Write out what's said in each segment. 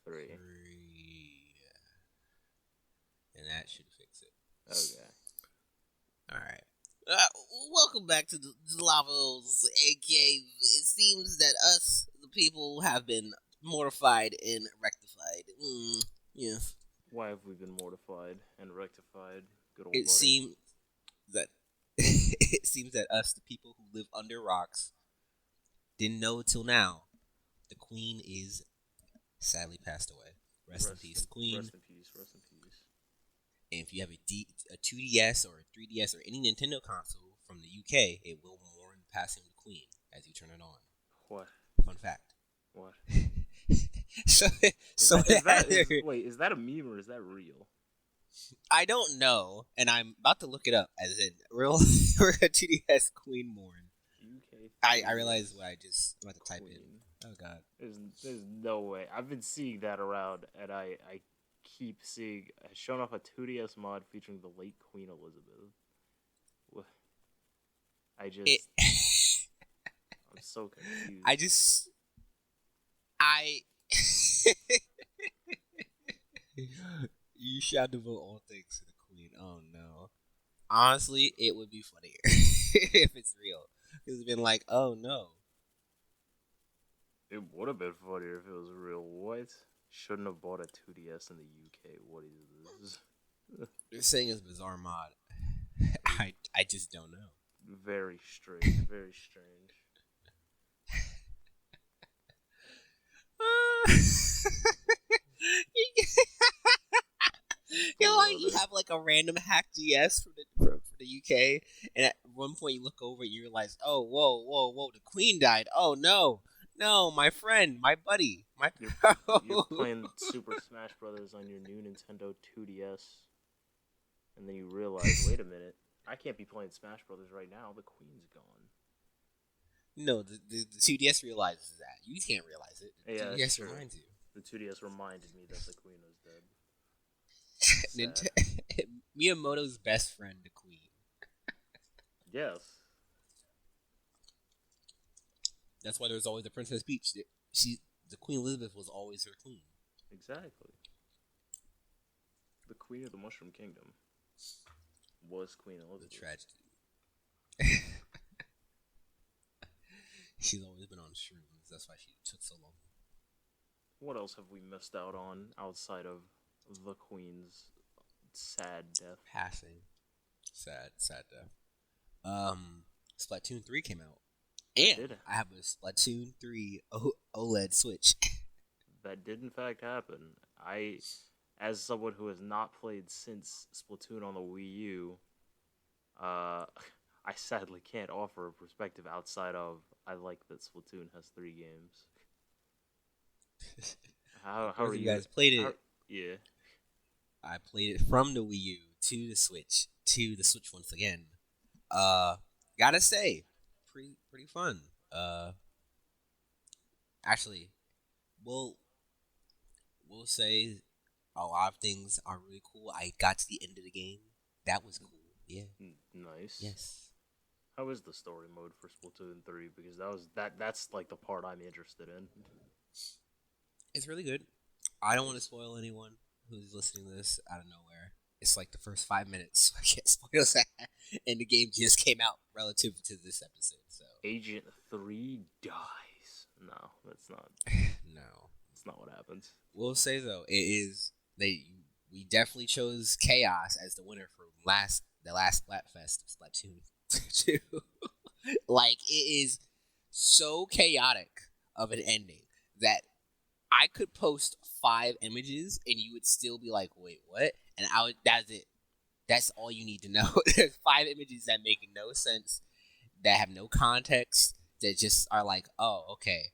3. 3. And that should fix it. Okay. Alright. Welcome back to the Lavos, aka it seems that us, the people, have been mortified and rectified. Yes. Why have we been mortified and rectified? Good old It buddy. seems that it seems that us, the people who live under rocks, didn't know till now. The Queen is sadly passed away. Rest in peace, Queen. Rest in peace. Rest in peace. And if you have a 2DS or a 3DS or any Nintendo console from the UK, it will mourn the passing of the Queen as you turn it on. What? Fun fact. What? so Is that a meme or is that real? I don't know, and I'm about to look it up as in real 2DS Queen mourn. UK. I realize what I'm about to type in. Oh god. There's no way. I've been seeing that around, and I keep seeing showing off a 2DS mod featuring the late Queen Elizabeth. I'm so confused. You shall devote all things to the Queen. Oh no. Honestly, it would be funnier if it's real. It's been like, oh no. It would have been funnier if it was real. What? Shouldn't have bought a 2DS in the UK. What is this? They're saying it's bizarre mod. I just don't know. Very strange. Very strange. You have like a random hack DS for the UK, and at one point you look over and you realize, oh, whoa, the Queen died. Oh no, my friend, my buddy, You're playing Super Smash Brothers on your new Nintendo 2DS, and then you realize, wait a minute, I can't be playing Smash Brothers right now. The Queen's gone. No, the 2DS realizes that. You can't realize it. The 2DS reminds you. The 2DS reminded me that the Queen was dead. Miyamoto's best friend, the Queen. Yes. That's why there's always a Princess Peach. The Queen Elizabeth was always her queen. Exactly. The Queen of the Mushroom Kingdom was Queen Elizabeth. The tragedy. She's always been on shrooms. That's why she took so long. What else have we missed out on outside of the Queen's sad death? Passing. Sad death. Splatoon 3 came out. And I have a Splatoon 3 OLED Switch. That did in fact happen. I, as someone who has not played since Splatoon on the Wii U, I sadly can't offer a perspective outside of I like that Splatoon has 3 games. How are you guys played it? Yeah. I played it from the Wii U to the Switch once again. Gotta say, pretty fun. Actually, we'll say a lot of things are really cool. I got to the end of the game. That was cool. Yeah. Nice. Yes. How is the story mode for Splatoon 3? Because that's like the part I'm interested in. It's really good. I don't want to spoil anyone who's listening to this out of nowhere. It's like the first 5 minutes, so I can't spoil that. And the game just came out relative to this episode. So Agent 3 dies. No, that's not. No, that's not what happens. We'll say though, we definitely chose Chaos as the winner for the last Splatfest of Splatoon 2. Like, it is so chaotic of an ending that I could post 5 images and you would still be like, wait, what? And that's it. That's all you need to know. There's 5 images that make no sense, that have no context, that just are like, oh, okay.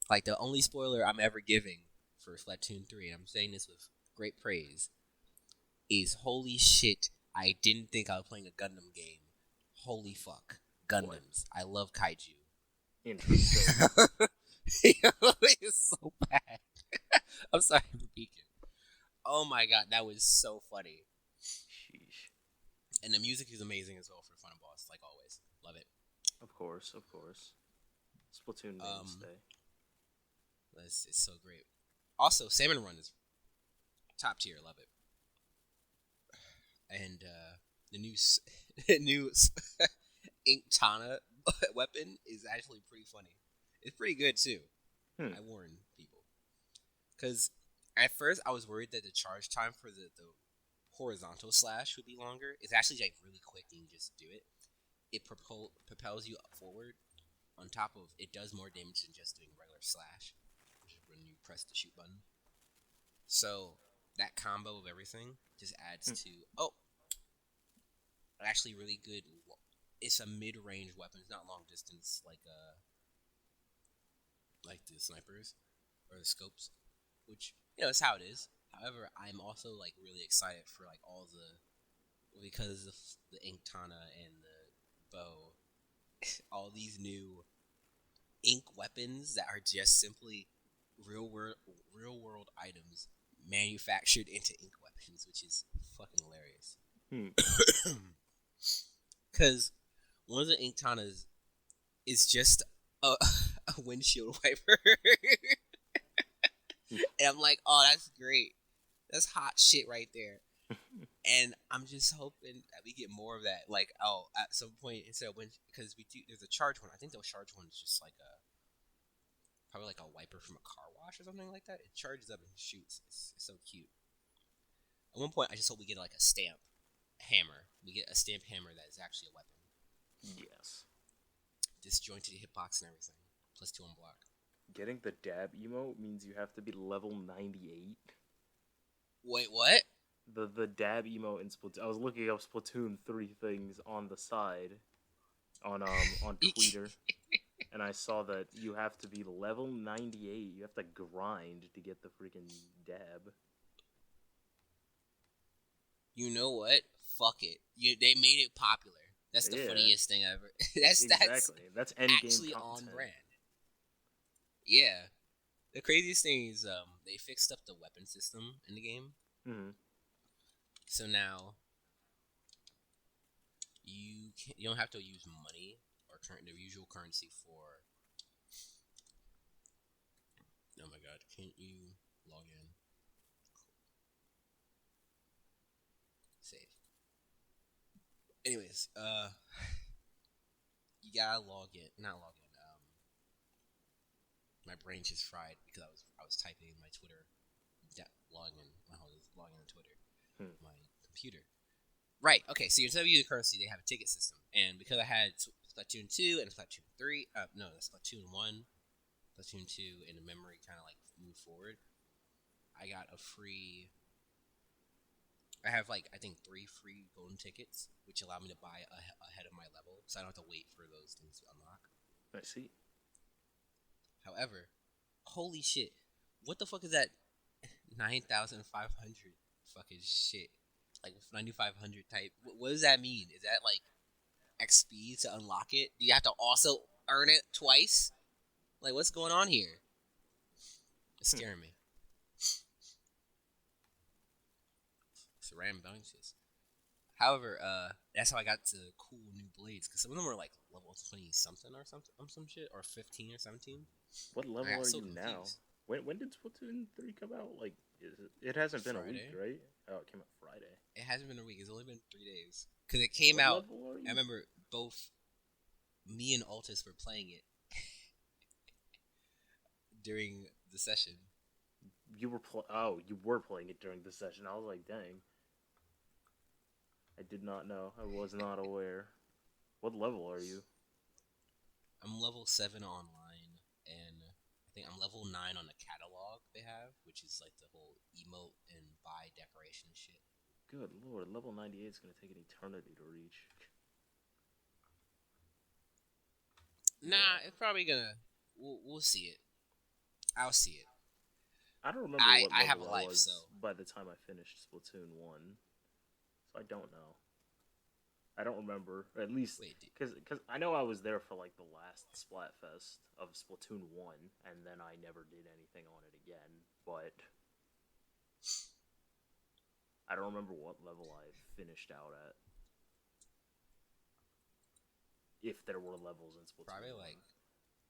Like, the only spoiler I'm ever giving for Splatoon 3, and I'm saying this with great praise, is holy shit, I didn't think I was playing a Gundam game. Holy fuck. Gundams. What? I love kaiju. Interesting. It's so bad. I'm sorry for peeking. Oh my god, that was so funny. Sheesh. And the music is amazing as well for Fun Boss, like always. Love it. Of course. Splatoon mainstay. It's so great. Also, Salmon Run is top tier. Love it. And the new the new Ink Tana weapon is actually pretty funny. It's pretty good too. Hmm. I warn people because at first I was worried that the charge time for the horizontal slash would be longer. It's actually like really quick and you just do it. It propels you forward. On top of it, does more damage than just doing regular slash, which is when you press the shoot button. So that combo of everything just adds to actually really good. It's a mid-range weapon. It's not long distance like the snipers or the scopes, which it's how it is. However, I'm also like really excited for like all the because of the Ink Tana and the bow, all these new ink weapons that are just simply real world items manufactured into ink weapons, which is fucking hilarious. Because one of the Ink Tanas is just a windshield wiper. And I'm like, oh, that's great. That's hot shit right there. And I'm just hoping that we get more of that. Like, at some point, instead of because there's a charge one. I think the charge one is just like probably like a wiper from a car wash or something like that. It charges up and shoots. It's so cute. At one point, I just hope we get like a stamp hammer. We get a stamp hammer that is actually a weapon. Yes. Disjointed hitbox and everything. +2 on block. Getting the dab emote means you have to be level 98. Wait, what? The dab emote in Splatoon. I was looking up Splatoon 3 things on the side on Twitter, and I saw that you have to be level 98. You have to grind to get the freaking dab. You know what? Fuck it. They made it popular. That's the funniest thing ever. That's end actually game on brand. Yeah. The craziest thing is they fixed up the weapon system in the game. Mm-hmm. So now you don't have to use money or the usual currency for. Oh my god! Can't you log in? Save. Anyways, you gotta log in. Not log in. My brain just fried because I was typing in my Twitter, logging in. I was logging on Twitter, my computer. Right. Okay. So instead of using currency, they have a ticket system, and because I had Splatoon 2 and Splatoon 3, Splatoon 1, Splatoon 2, and the memory kind of like moved forward. I got a free. I have like I think 3 free golden tickets, which allow me to buy ahead of my level, so I don't have to wait for those things to unlock. I see. However, holy shit, what the fuck is that 9,500 fucking shit? Like 9,500 type. What does that mean? Is that like XP to unlock it? Do you have to also earn it twice? Like, what's going on here? It's scaring me. It's random bounces. However, that's how I got to cool new blades, because some of them were like level 20 something or some shit, or 15 or 17. What level are you now? When did Splatoon 3 come out? Like, it hasn't been Friday. A week, right? Oh, it came out Friday. It hasn't been a week. It's only been 3 days. Because it came out. I remember both me and Altus were playing it during the session. You were playing it during the session. I was like, dang. I did not know. I was not aware. What level are you? I'm level 7 online, and I think I'm level 9 on the catalog they have, which is like the whole emote and buy decoration shit. Good lord, level 98 is going to take an eternity to reach. Nah, it's probably gonna. We'll see it. I'll see it. I don't remember what level I have a life, was so by the time I finished Splatoon 1. So I don't know. I don't remember, or at least because I know I was there for like the last Splatfest of Splatoon 1, and then I never did anything on it again. But I don't remember what level I finished out at. If there were levels in Splatoon, probably like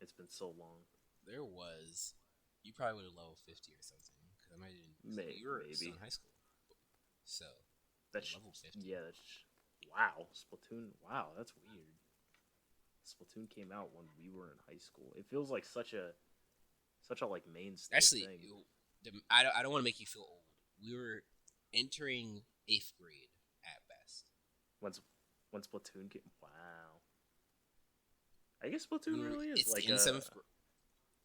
it's been so long. There was. You probably would have level 50 or something. Because I might you were still in high school. So, That's level 50. Yeah, wow. Splatoon. Wow, that's weird. Splatoon came out when we were in high school. It feels like such a like mainstay Actually, thing. I don't want to make you feel old. We were entering 8th grade at best. When Splatoon came. Wow. I guess Splatoon really is like in 7th grade.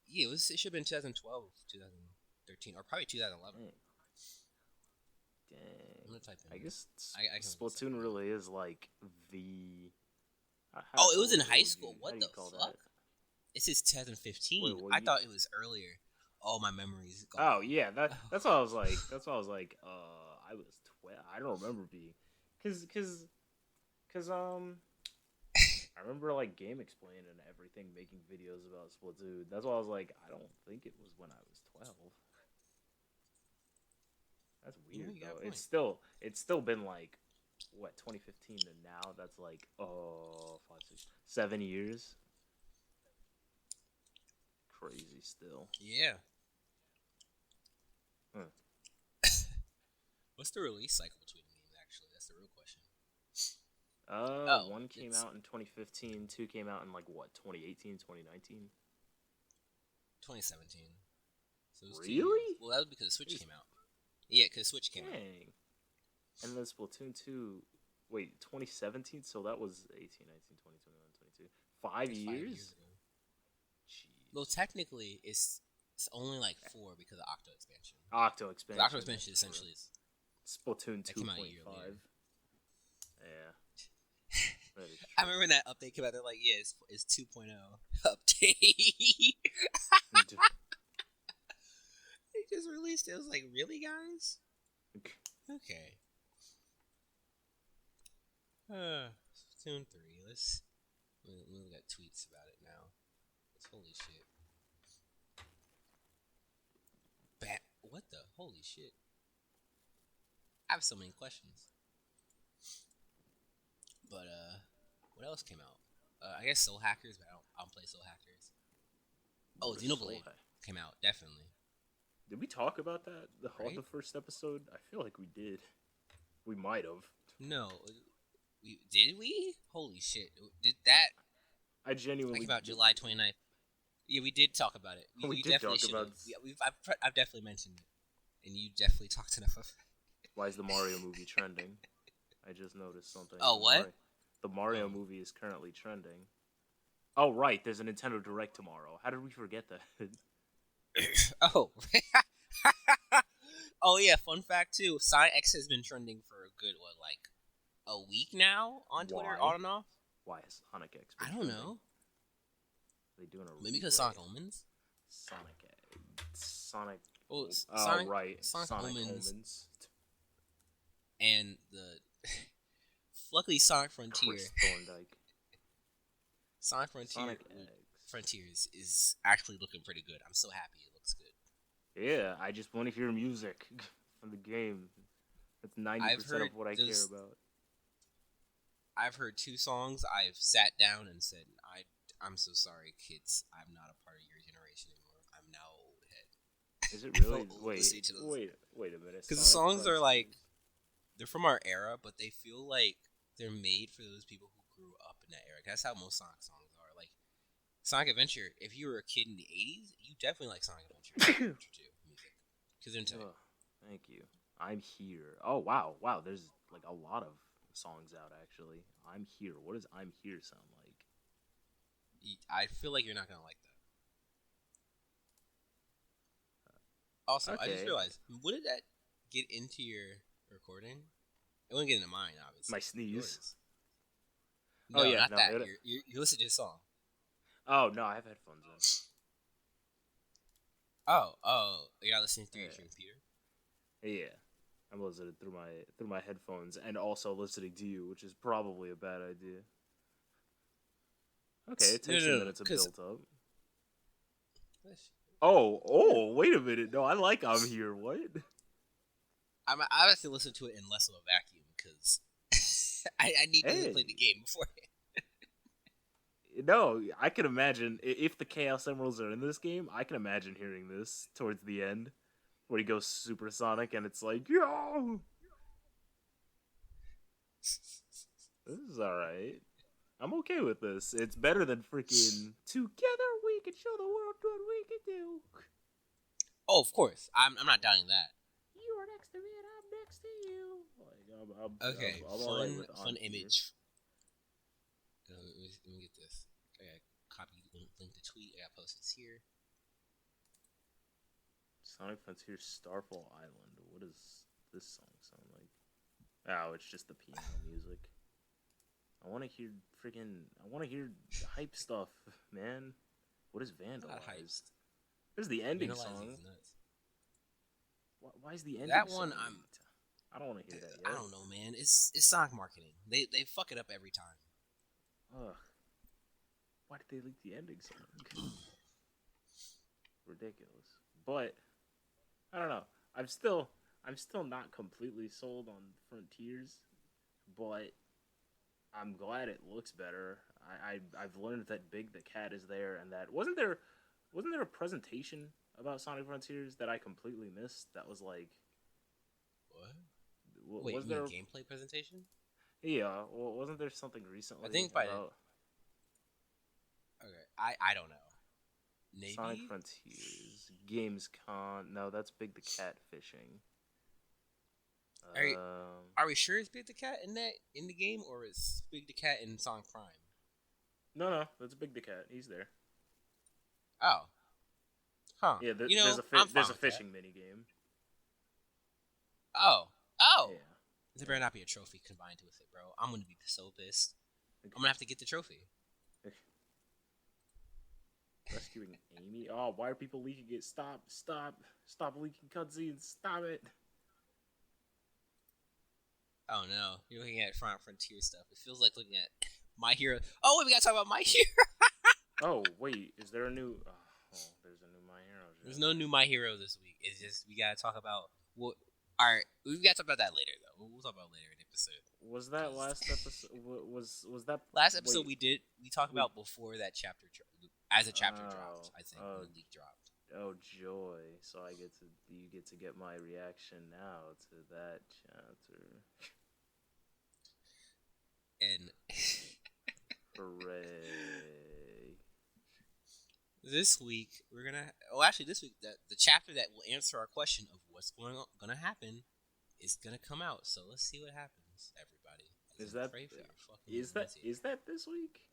Yeah, it should have been 2012, 2013, or probably 2011. Dang. I'm gonna type in. I guess I Splatoon really is like the. It was in high school. What the fuck? That? It says 2015. Wait, I thought it was earlier. Oh, my memories. Oh yeah, that's what I was like. That's what I was like. I was 12. I don't remember being, cause I remember like Game Explain and everything making videos about Splatoon. That's why I was like, I don't think it was when I was 12. That's weird though. It's still been like what 2015 to now. That's like 5, 6, 7 years. Crazy still. Yeah. What's the release cycle between games? Actually, that's the real question. One came out in 2015. Two came out in like what 2018, 2019, 2017. So it was really? Well, that was because Switch came out. Yeah, because Switch came out. And then Splatoon 2, wait, 2017? So that was 18, 19, 20, 21, 22. 5 years? 5 years ago. Jeez. Well, technically, it's only like 4 because of Octo Expansion. Octo Expansion. Octo Expansion essentially is... Splatoon 2.5. Yeah. I remember when that update came out, they're like, yeah, it's 2.0 update. They just released it. I was like, really, guys? Okay. Splatoon 3. Let's look at tweets about it now. Holy shit. What the? Holy shit. I have so many questions. But, what else came out? I guess Soul Hackers, but I don't play Soul Hackers. Oh, Xenoblade came out, definitely. Did we talk about that on the first episode? I feel like we did. We might have. No. Did we? Holy shit. Did that... I genuinely... Like about July 29th. Yeah, we did talk about it. We did talk about it. Yeah, I've definitely mentioned it. And you definitely talked enough of it. Why is the Mario movie trending? I just noticed something. Oh, what? The Mario movie is currently trending. Oh, right. There's a Nintendo Direct tomorrow. How did we forget that? Oh. Oh, yeah. Fun fact, too. Sonic X has been trending for a good, a week now on Twitter, on and off? Why is Sonic X been trending? I don't know. They doing a maybe because Sonic Omens? Sonic. Oh, right. Sonic Omens. And luckily Sonic Frontier. Chris Thorndike. Sonic Frontiers is actually looking pretty good. I'm so happy it looks good. Yeah, I just want to hear music from the game. That's 90% of what I care about. I've heard 2 songs. I've sat down and said, I'm so sorry, kids. I'm not a part of your generation anymore. I'm now old head. Is it really? Wait a minute. Because the songs are they're from our era, but they feel like they're made for those people who grew up in that era. That's how most Sonic songs are. Like Sonic Adventure, if you were a kid in the 80s, you definitely like Sonic Adventure too. Because they're into it. Thank you. I'm here. Oh, wow. There's like a lot of songs out, actually. I'm here. What does I'm here sound like? I feel like you're not gonna like that. Also, okay. I just realized, wouldn't that get into your recording? It wouldn't get into mine, obviously. My sneeze. No, not that. You listen to a song. Oh no, I have headphones in. Oh, you're not listening through your computer? Yeah, I'm listening through my headphones, and also listening to you, which is probably a bad idea. Okay, it takes a minute to build up. Oh, wait a minute. No, I like I'm here. What? I have to listen to it in less of a vacuum because I need to play the game beforehand. No, I can imagine if the Chaos Emeralds are in this game. I can imagine hearing this towards the end, where he goes supersonic, and it's like, yo, this is all right. I'm okay with this. It's better than freaking together we can show the world what we can do. Oh, of course. I'm not doubting that. You are next to me, and I'm next to you. Like, Okay, I'm all right with fun on image. Let me get this. I got copy link to tweet. I got posted here. Sonic Frontier Starfall Island. What does this song sound like? Oh, it's just the piano music. I want to hear hype stuff, man. What is Vandalized? There's the ending song. Why is the ending that song? One? I don't want to hear that yet. I don't know, man. It's Sonic marketing. They fuck it up every time. Ugh. Why did they leak the ending song? Ridiculous. But I don't know. I'm still not completely sold on Frontiers, but I'm glad it looks better. I've learned that Big the Cat is there, and that wasn't there a presentation about Sonic Frontiers that I completely missed? That was like, what? Wait, was there a gameplay presentation? Yeah, well, wasn't there something recently? I think about. Okay, I don't know. Maybe Sonic Frontiers, Gamescom. No, that's Big the Cat fishing. Are we sure it's Big the Cat in the game, or is Big the Cat in Sonic Prime? No, that's Big the Cat. He's there. Oh, huh? Yeah, there's a fishing mini game. Oh, yeah. There better not be a trophy combined with it, bro. I'm gonna be so pissed. I'm gonna have to get the trophy. Rescuing Amy. Oh, why are people leaking it? Stop leaking cutscenes. Stop it. Oh no, you're looking at Frontier stuff. It feels like looking at My Hero. Oh wait, we gotta talk about My Hero. Oh wait, is there a new? Oh, there's a new My Hero. There's no new My Hero this week. It's just we gotta talk about what. All right, we gotta talk about that later though. We'll talk about it later in the episode. Was that last episode? Was that last episode? We talked about before that chapter as a chapter dropped. I think when the leak dropped. Oh joy! So you get to get my reaction now to that chapter. And hooray! This week we're gonna. Oh, actually, this week the chapter that will answer our question of what's gonna happen is gonna come out. So let's see what happens, everybody. Is that this week?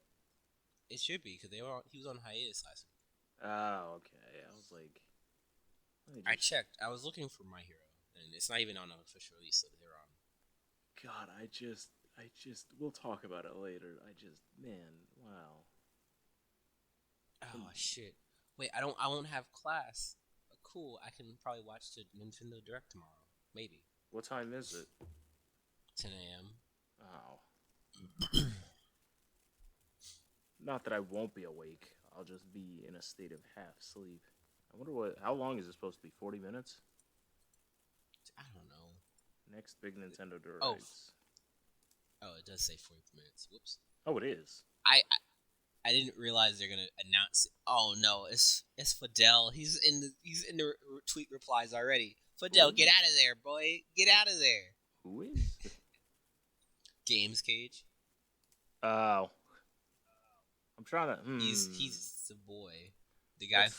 It should be because he was on hiatus last week. Oh, okay. I was like, I checked. I was looking for My Hero, and it's not even on an official release, so they're on. God, I just, we'll talk about it later. Man, wow. Oh shit! Wait, I won't have class. Cool. I can probably watch the Nintendo Direct tomorrow. Maybe. What time is it? 10 a.m. Oh. Not that I won't be awake. I'll just be in a state of half sleep. I wonder how long is it supposed to be? 40 minutes? I don't know. Next big Nintendo Direct. Oh, it does say 40 minutes. Whoops. Oh, it is. I didn't realize they're gonna announce it. Oh no, it's Fidel. He's in the tweet replies already. Fidel, get out of there, boy. Get out of there. Who is? Games Cage. Oh. I'm trying to. He's the boy, the guy.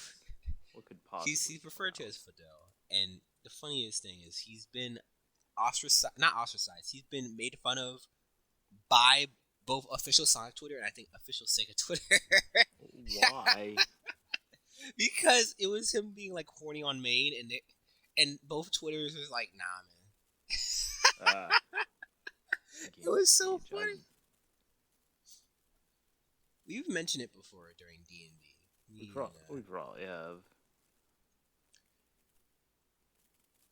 What could possibly? He's referred to as Fidel, and the funniest thing is he's been not ostracized. He's been made fun of by both official Sonic Twitter and I think official Sega Twitter. Why? Because it was him being like horny on main, and both Twitters was like, nah, man. It was so funny. We've mentioned it before during D&D. We probably have.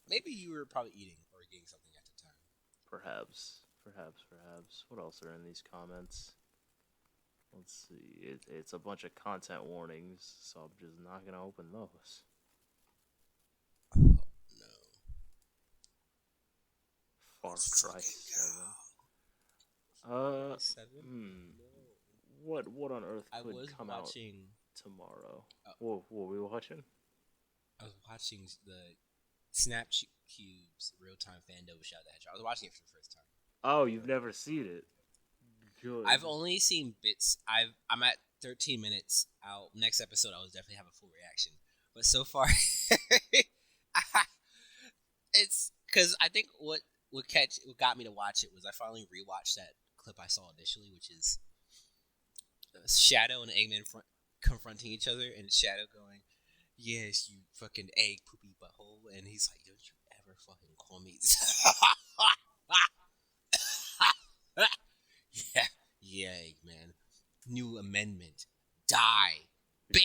Maybe you were probably eating or getting something at the time. Perhaps. What else are in these comments? Let's see. It's a bunch of content warnings, so I'm just not going to open those. Oh, no. Far Cry 7. 7? what on earth I could was come out watching. tomorrow? Uh, What were we watching? I was watching the Snap Cubes real time Fando show that I was watching it for the first time. Oh, you've never seen it. Good. I've only seen bits. I'm at 13 minutes out. Next episode, I will definitely have a full reaction. But so far, it's because I think what got me to watch it was I finally rewatched that clip I saw initially, which is Shadow and Eggman confronting each other, and Shadow going, "Yes, you fucking egg poopy butthole," and he's like, "Don't you ever fucking call me." Yeah, yeah, Eggman. New amendment. Die. Bam.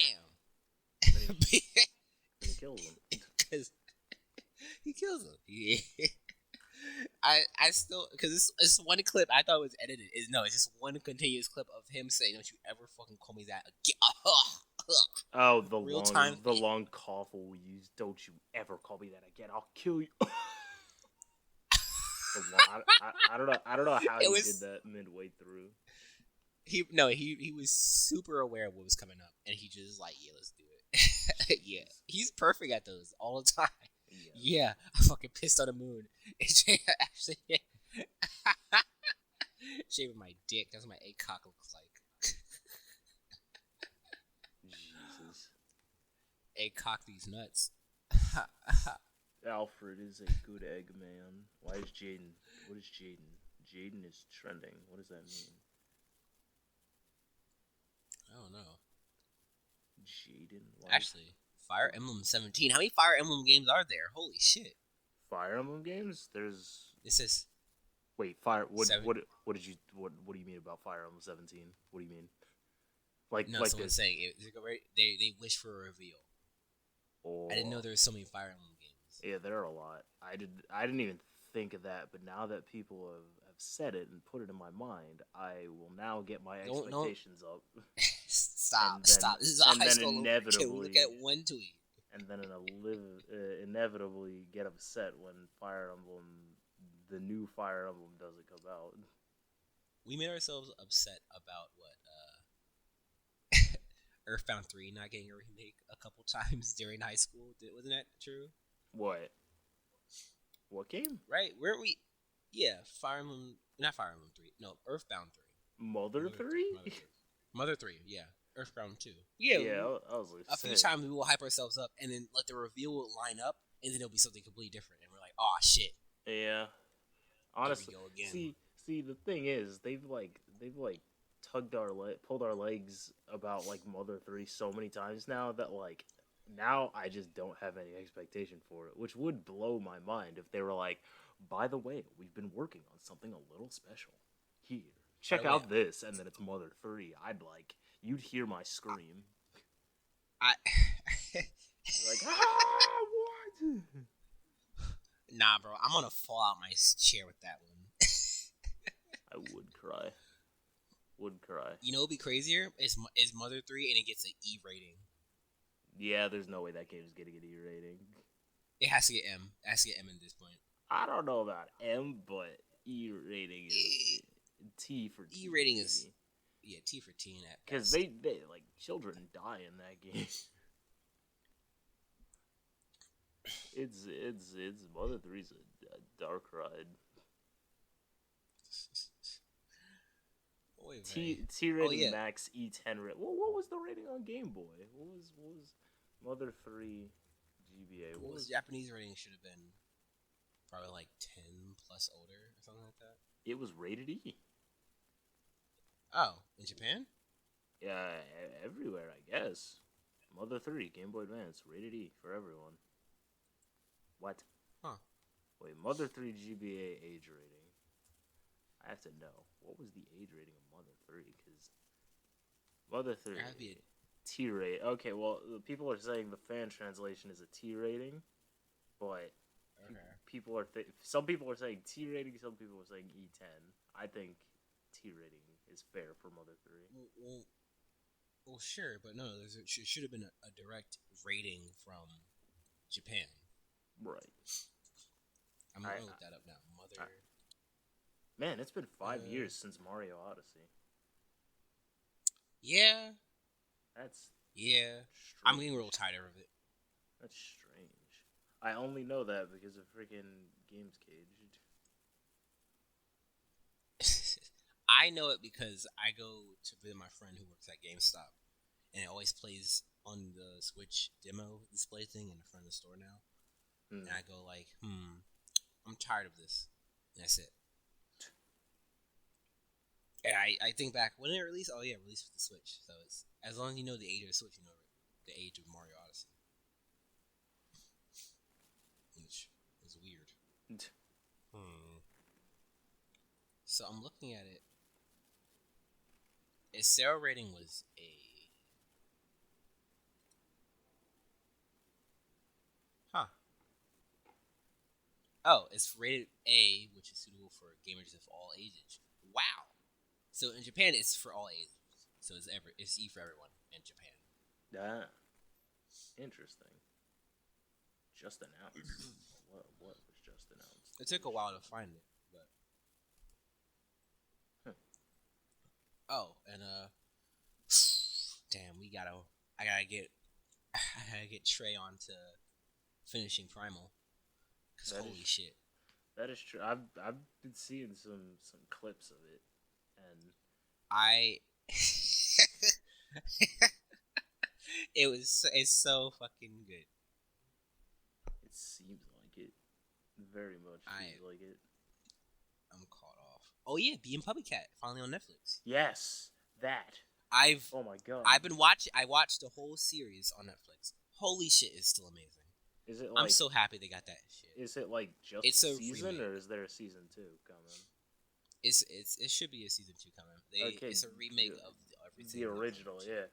And he kills him. Because he kills him. Yeah. I still because it's one clip I thought was edited. It's just one continuous clip of him saying, "Don't you ever fucking call me that again." Oh, Real time. the long cough we use. Don't you ever call me that again? I'll kill you. I don't know. I don't know how he did that midway through. He was super aware of what was coming up, and he just like, yeah, let's do it. Yeah, he's perfect at those all the time. Yeah, I fucking pissed on the moon. Actually, shaving my dick. That's what my egg cock looks like. Jesus. Egg cock these nuts. Alfred is a good egg man. Why is Jaden? What is Jaden? Jaden is trending. What does that mean? I don't know. Jaden? Actually, Fire Emblem 17. How many Fire Emblem games are there? Holy shit. Fire Emblem games? There's. This is. Wait, what did you what do you mean about Fire Emblem 17? What do you mean? Like someone's saying they wish for a reveal. Oh. I didn't know there were so many Fire Emblem games. Yeah, there are a lot. I didn't even think of that, but now that people have said it and put it in my mind, I will now get my expectations up. Stop. This is a high school. Can we look at one tweet? And then inevitably get upset when the new Fire Emblem doesn't come out. We made ourselves upset about what Earthbound 3 not getting a remake a couple times during high school. Wasn't that true? What game? Right, weren't we? Yeah, not Fire Emblem 3. No, Earthbound 3. Mother 3? Mother 3, yeah. Earthbound 2. Yeah, I was like, a few times we will hype ourselves up, and then let the reveal will line up, and then it'll be something completely different, and we're like, oh shit. Yeah. Honestly, see, the thing is, they've pulled our legs about like Mother 3 so many times now that like now I just don't have any expectation for it, which would blow my mind if they were like, by the way, we've been working on something a little special. Here, check out this, and then it's Mother 3. You'd hear my scream. Like, what? Nah, bro, I'm gonna fall out my chair with that one. I would cry. You know what'd be crazier? Is Mother 3 and it gets an E rating. Yeah, there's no way that game is getting an E rating. It has to get M. It has to get M at this point. I don't know about M, but E rating is T for T. E rating is T for teen at because they like children die in that game. It's Mother 3's a dark ride. T rating max E10 rating. What was the rating on Game Boy? What was Mother 3 GBA? What was Japanese rating? Should have been probably like 10 plus older or something like that. It was rated E. Oh, in Japan? Yeah, everywhere I guess. Mother 3 Game Boy Advance rated E for everyone. What? Huh. Wait, Mother 3 GBA age rating. I have to know. What was the age rating of Mother 3? Because Mother 3 T rate. Okay, well, people are saying the fan translation is a T rating, but some people are saying T rating, some people are saying E10. I think T rating is fair for Mother 3. Well, sure, but no, it should have been a direct rating from Japan. Right. I'm going to look that up now. Man, it's been 5 years since Mario Odyssey. Yeah, That's yeah. I'm strange. getting real tired of it. That's strange. I only know that because of freaking Games Cage. I know it because I go to visit my friend who works at GameStop, and it always plays on the Switch demo display thing in the front of the store now. Hmm. And I go like, I'm tired of this. And that's it. And I think back when it released. Oh yeah, it released for the Switch. So it's as long as you know the age of the Switch, you know the age of Mario Odyssey, which is weird. Hmm. So I'm looking at it. Its sale rating was a huh. Oh, it's rated A, which is suitable for gamers of all ages. Wow. So in Japan, it's for all ages. So it's E for everyone in Japan. Ah, interesting. Just announced. What was just announced? It took a while to find it, but Huh. oh, and damn, I gotta get, I gotta get Trey on to finishing Primal, cause That is holy shit, that is true. I've been seeing some clips of it, and I, it's so fucking good. it seems like it. Very much seems like it. I'm caught off. Oh yeah, Being Puppy Cat finally on Netflix. Yes, that. I've Oh my god. I've been watching. I watched the whole series on Netflix. Holy shit, it's still amazing. Is it I'm like? so happy they got that shit. Is it like just It's a a season, remake. or is there a season 2 coming? It should be a season 2 coming. Okay, It's a remake of everything. the original, yeah.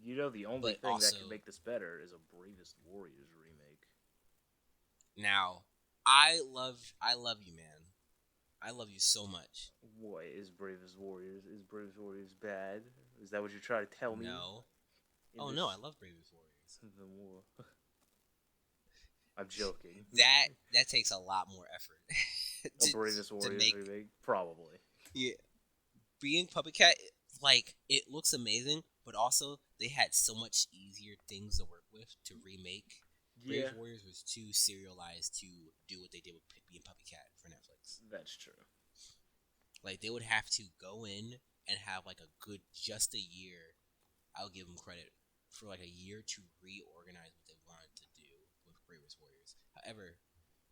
You know, the only But thing that also could make this better is a Bravest Warriors remake. now, I love you, man. I love you so much. What is Bravest Warriors? Is Bravest Warriors bad? Is that what you're trying to tell me? No. In Oh this, no, I love Bravest Warriors. the war. I'm joking. That takes a lot more effort A Bravest to Warriors make. remake, probably. Yeah, Being Puppy Cat, like it looks amazing, but also they had so much easier things to work with to remake. Yeah, Bravest Warriors was too serialized to do what they did with Being Puppy Cat for Netflix. that's true. Like they would have to go in and have like a good just a year. I'll give them credit for like a year to reorganize what they wanted to do with Bravest Warriors. However,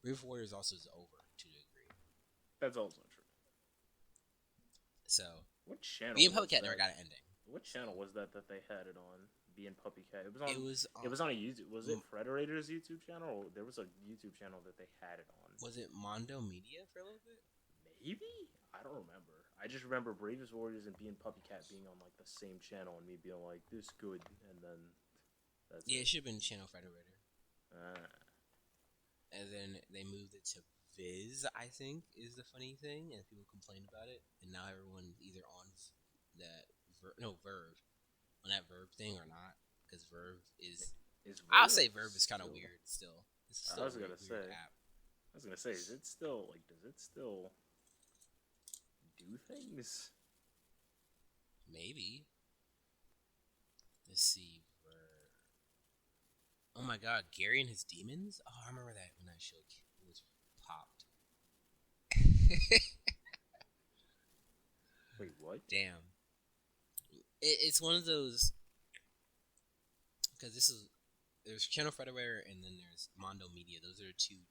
Bravest Warriors also is over to a degree. That's also true. So What channel? Being Puppy was Cat that? never got an ending. What channel was that they had it on? Being Puppy Cat. It was on. It was It was on a YouTube. Was it Frederator's YouTube channel? Or there was a YouTube channel that they had it on. was it Mondo Media for a little bit? Maybe, I don't remember. I just remember Bravest Warriors and Being Puppy Cat being on like the same channel and me being like, "This good," and then that's Yeah, it it. should have been Channel Federator. Ah, And then they moved it to Viz, I think, is the funny thing, and people complained about it. And now everyone's either on that Verve, on that Verve thing or not, because Verve is. is I'll Verve say Verve is kind of still- weird still. It's I still was a gonna weird say. app. I was gonna say, is it still like? Does it still do things? Maybe. Let's see. Verve. Oh my God, Gary and his demons. Oh, I remember that when that show was popped. Wait, what? Damn. It's one of those because there's Channel Frederator and then there's Mondo Media. Those are two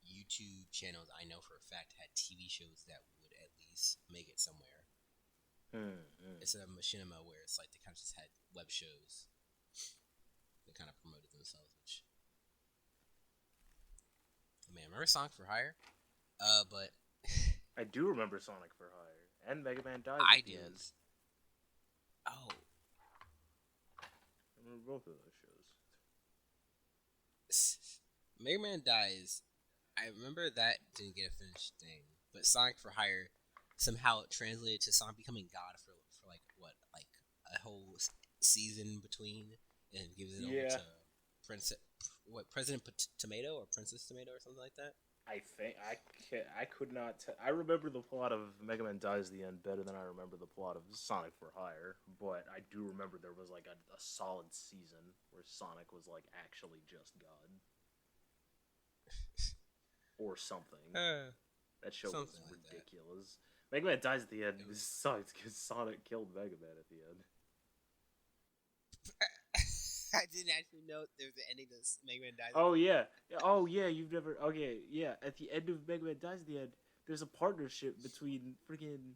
YouTube channels I know for a fact had TV shows that would at least make it somewhere. It's a machinima where it's like they kind of just had web shows that kind of promoted themselves. Which, man, remember Sonic for Hire? But I do remember Sonic for Hire and Mega Man dies I at the do. end. Oh, I remember both of those shows. Mega Man dies. I remember that didn't get a finished thing, but Sonic for Hire somehow translated to Sonic becoming God for like what, like a whole season between, and gives it over to President Tomato or Princess Tomato or something like that. I think I could not. I remember the plot of Mega Man Dies the End better than I remember the plot of Sonic for Hire, but I do remember there was like a solid season where Sonic was like actually just God or something. That show was Something like ridiculous. Mega Man Dies at the end that. was sucked because Sonic killed Mega Man at the end. I didn't actually know there was an ending to Mega Man Dies. Oh yeah, oh yeah. You've never okay yeah. At the end of Mega Man Dies at the end, there's a partnership between freaking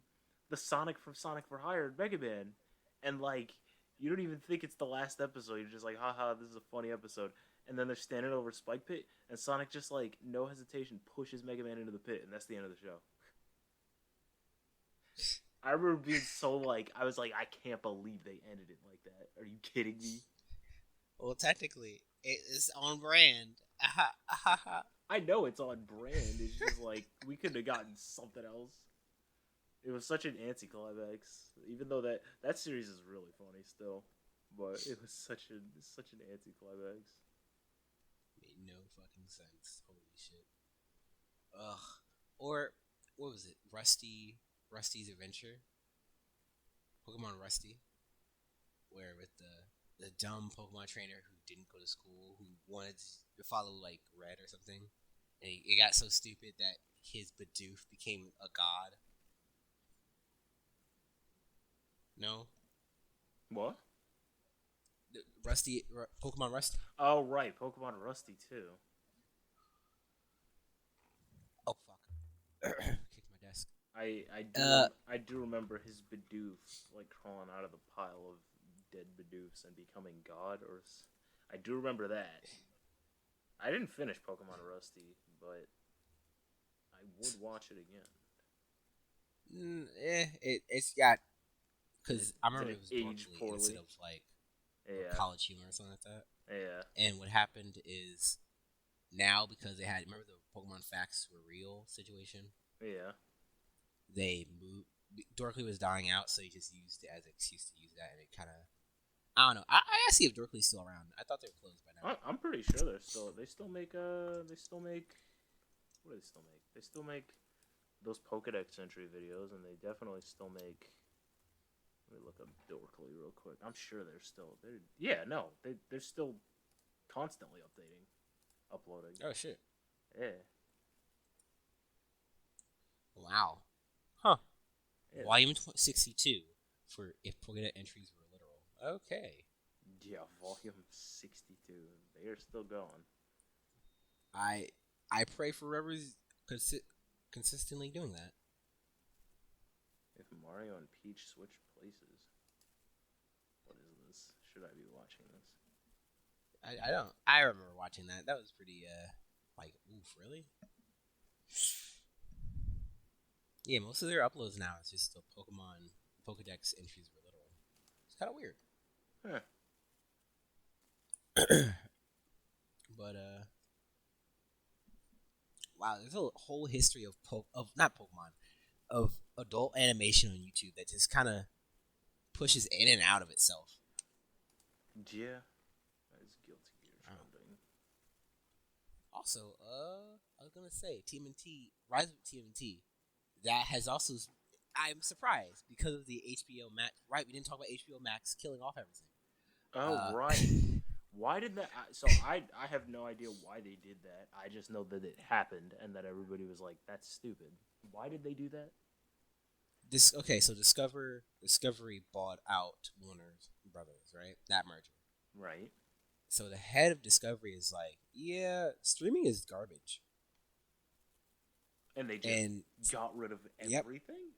the Sonic from Sonic for Hire and Mega Man, and like you don't even think it's the last episode. You're just like, haha, this is a funny episode. And then they're standing over Spike Pit, and Sonic just like no hesitation pushes Mega Man into the pit, and that's the end of the show. I remember being so like, I was like, I can't believe they ended it like that. Are you kidding me? Well, technically, it is on brand. I know it's on brand. It's just like we could have gotten something else. It was such an anticlimax, even though that series is really funny still. But it was such an anticlimax. Made no fucking sense. Holy shit. Ugh. Or what was it? Rusty's Adventure. Pokemon Rusty, where with the dumb Pokemon trainer who didn't go to school, who wanted to follow like Red or something, and it got so stupid that his Bidoof became a god. No, What? Pokemon Rusty. Oh right, Pokemon Rusty too. Oh fuck! Kicked my desk. I do remember his Bidoof like crawling out of the pile of dead Bidoofs and becoming God, I do remember that. I didn't finish Pokemon Rusty, but I would watch it again. It's got because I Did remember it it was age Berkeley poorly? instead of like Yeah, College Humor or something like that. yeah, And what happened is now because they had remember the Pokemon Facts were real situation. yeah. They moved. Dorkly was dying out, so he just used it as an excuse to use that, and it kind of. I don't know. I gotta see if Dorkly's still around. I thought they were closed by now. I'm pretty sure they still make what do they still make? They still make those Pokedex entry videos, and they definitely still make. Let me look up Dorkly real quick. I'm sure they're still constantly uploading. Oh shit! Yeah. Wow. Huh. Yeah. Volume 62 for if Pokedex entries were literal. Okay. Yeah, volume 62. They are still going. I pray for whoever's consistently doing that. If Mario and Peach switch places. What is this? Should I be watching this? I don't. I remember watching that. That was pretty, like, oof, really? Yeah, most of their uploads now is just the Pokemon Pokedex entries were literal. It's kind of weird. Huh. But, wow, there's a whole history of not Pokemon, of adult animation on YouTube that just kind of pushes in and out of itself. Yeah. That is Guilty Gear trending. Also, I was gonna say TMNT, Rise of TMNT, that has also. I'm surprised because of the HBO Max. Right, we didn't talk about HBO Max killing off everything. Oh, right. Why did that? So I have no idea why they did that. I just know that it happened and that everybody was like, "That's stupid." Why did they do that? So Discovery bought out Warner Brothers, right? That merger. Right. So the head of Discovery is like, yeah, streaming is garbage. And they just got rid of everything?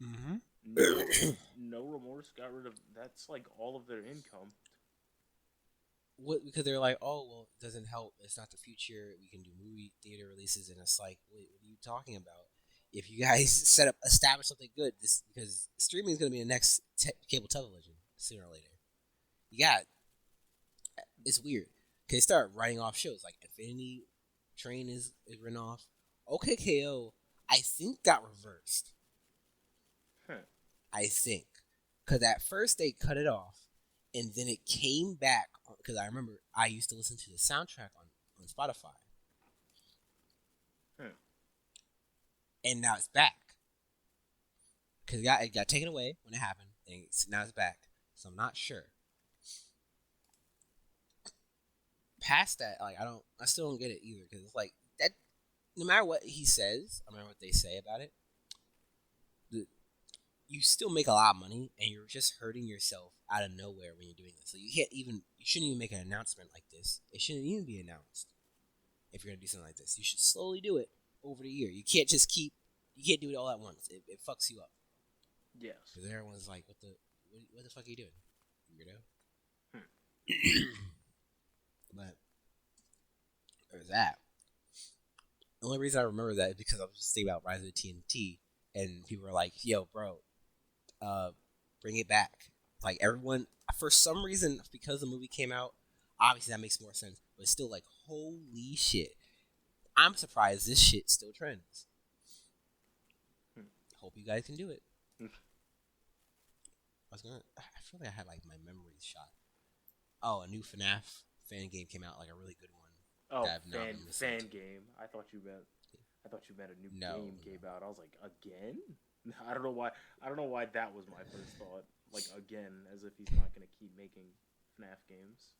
Mm-hmm. No remorse, got rid of... That's like all of their income. What? Because they're like, oh, well, it doesn't help. It's not the future. We can do movie theater releases. And it's like, wait, what are you talking about? If you guys establish something good, because streaming is going to be the next cable television sooner or later. It's weird. Because they start writing off shows like Infinity Train is written off. OKKO, I think got reversed. Huh. I think. Because at first they cut it off, and then it came back. Because I remember I used to listen to the soundtrack on Spotify. Hmm. And now it's back because it got taken away when it happened, and now it's back. So I'm not sure. Past that, like I still don't get it either because it's like that. No matter what he says, no matter what they say about it, you still make a lot of money, and you're just hurting yourself out of nowhere when you're doing this. So you shouldn't even make an announcement like this. It shouldn't even be announced if you're gonna do something like this. You should slowly do it over the year. You can't do it all at once. It fucks you up. Yes. Because everyone's like, what the fuck are you doing, weirdo? But there's that. The only reason I remember that is because I was just thinking about Rise of the TNT, and people were like, "Yo, bro, bring it back." Like everyone, for some reason, because the movie came out, obviously that makes more sense. But it's still like, holy shit! I'm surprised this shit still trends. Hope you guys can do it. I feel like I had like my memories shot. Oh, a new FNAF fan game came out, like a really good one. Oh, fan game. I thought you meant a new game came out. I was like, again? I don't know why. I don't know why that was my first thought. Like again, as if he's not gonna keep making FNAF games.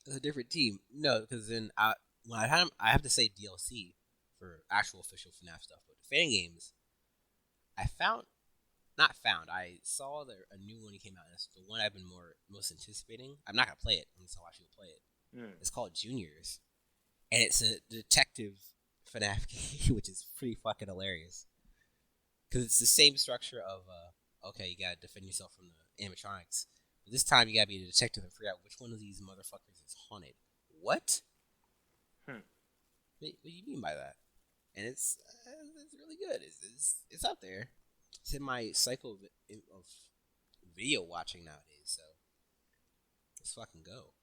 It's a different team. No, because then I have to say DLC for actual official FNAF stuff, but the fan games, I saw a new one that came out. And it's the one I've been most anticipating. I'm not gonna play it until I actually play it. It's called Juniors, and it's a detective FNAF game, which is pretty fucking hilarious. Because it's the same structure of okay, you gotta defend yourself from the animatronics. But this time you gotta be a detective and figure out which one of these motherfuckers is haunted. What? What do you mean by that? And it's really good. It's up there. It's in my cycle of video watching nowadays. So let's fucking go.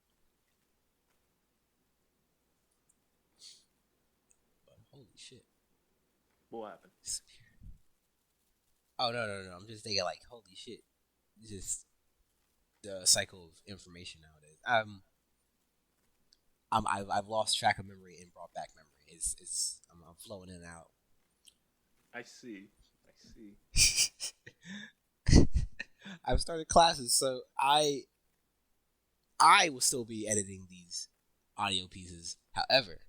But holy shit! What happened? Oh no! I'm just thinking like holy shit. Just the cycle of information nowadays. I've lost track of memory and brought back memory. I'm flowing in and out. I see. I've started classes, so I will still be editing these audio pieces. However,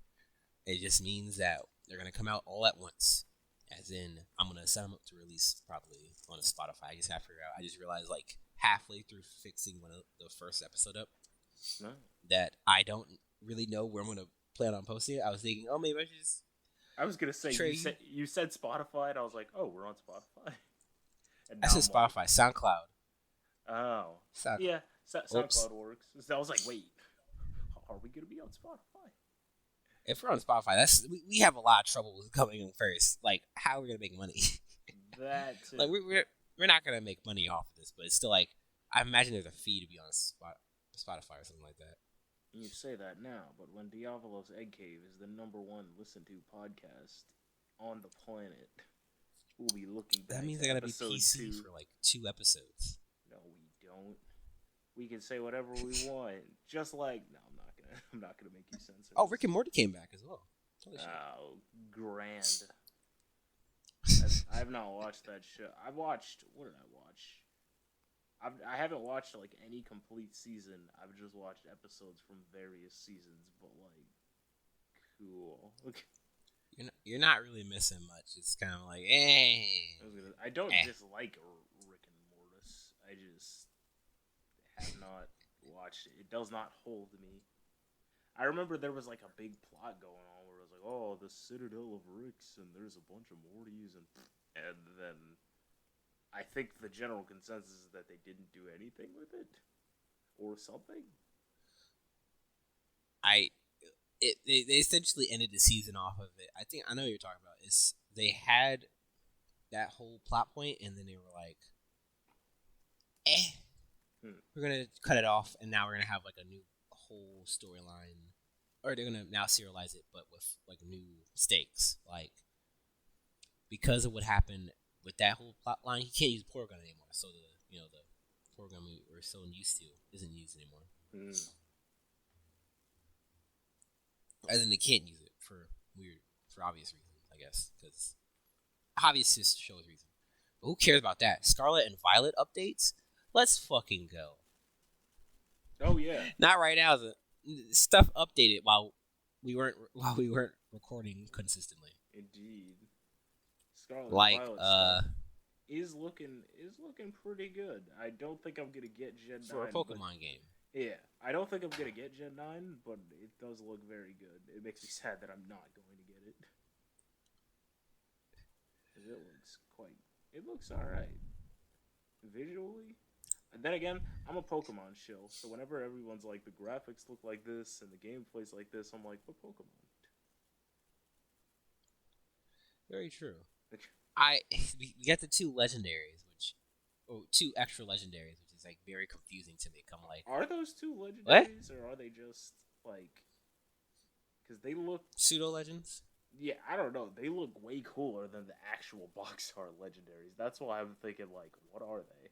it just means that they're gonna come out all at once. As in, I'm gonna set them up to release probably on a Spotify. I just have to figure out. I just realized like halfway through fixing the first episode up that I don't really know where I'm gonna plan on posting it. I was thinking, oh, maybe I should just. I was gonna say you said Spotify, and I was like, oh, we're on Spotify. And I said Spotify, like, SoundCloud. Oh, yeah, SoundCloud works. So I was like, wait, are we gonna be on Spotify? If we're on Spotify, we have a lot of trouble with coming in first. Like, how are we gonna make money? That too. Like we're not gonna make money off of this, but it's still like I imagine there's a fee to be on Spotify or something like that. You say that now, but when Diavolo's Egg Cave is the #1 listened to podcast on the planet, we'll be looking back. That means I gotta be PC for like 2 episodes. No, we don't. We can say whatever we want. Just like I'm not gonna make you censor. Oh, Rick and Morty came back as well. Oh, grand. I have not watched that show. What did I watch? I haven't watched like any complete season. I've just watched episodes from various seasons, but like, cool. You're not really missing much. It's kind of like, I don't dislike Rick and Mortis. I just have not watched it. It does not hold me. I remember there was like a big plot going on where it was like, oh, the Citadel of Ricks, and there's a bunch of Mortys, and then I think the general consensus is that they didn't do anything with it, or something. They essentially ended the season off of it. I know what you're talking about. They had that whole plot point, and then they were like, we're gonna cut it off, and now we're gonna have like a new whole storyline, or they're gonna now serialize it, but with like new stakes, like because of what happened with that whole plot line, he can't use Porygon anymore. So the Porygon we were so used to isn't used anymore. As in, they can't use it for for obvious reasons, I guess, because obvious just shows reason. But who cares about that? Scarlet and Violet updates? Let's fucking go. Oh yeah. Not right now. The stuff updated while we weren't recording consistently. Indeed. Scarlet Like Violet stuff is looking pretty good. I don't think I'm gonna get Gen 9 for a Pokemon game. Yeah, I don't think I'm gonna get Gen 9, but it does look very good. It makes me sad that I'm not going to get it. It looks alright. Visually. And then again, I'm a Pokemon shill, so whenever everyone's like, the graphics look like this and the gameplay's like this, I'm like, what Pokemon? Very true. We get the two legendaries, two extra legendaries, which is like very confusing to me. Come like, are those two legendaries, or are they just like? Because they look pseudo legends. Yeah, I don't know. They look way cooler than the actual box art legendaries. That's why I'm thinking like, what are they?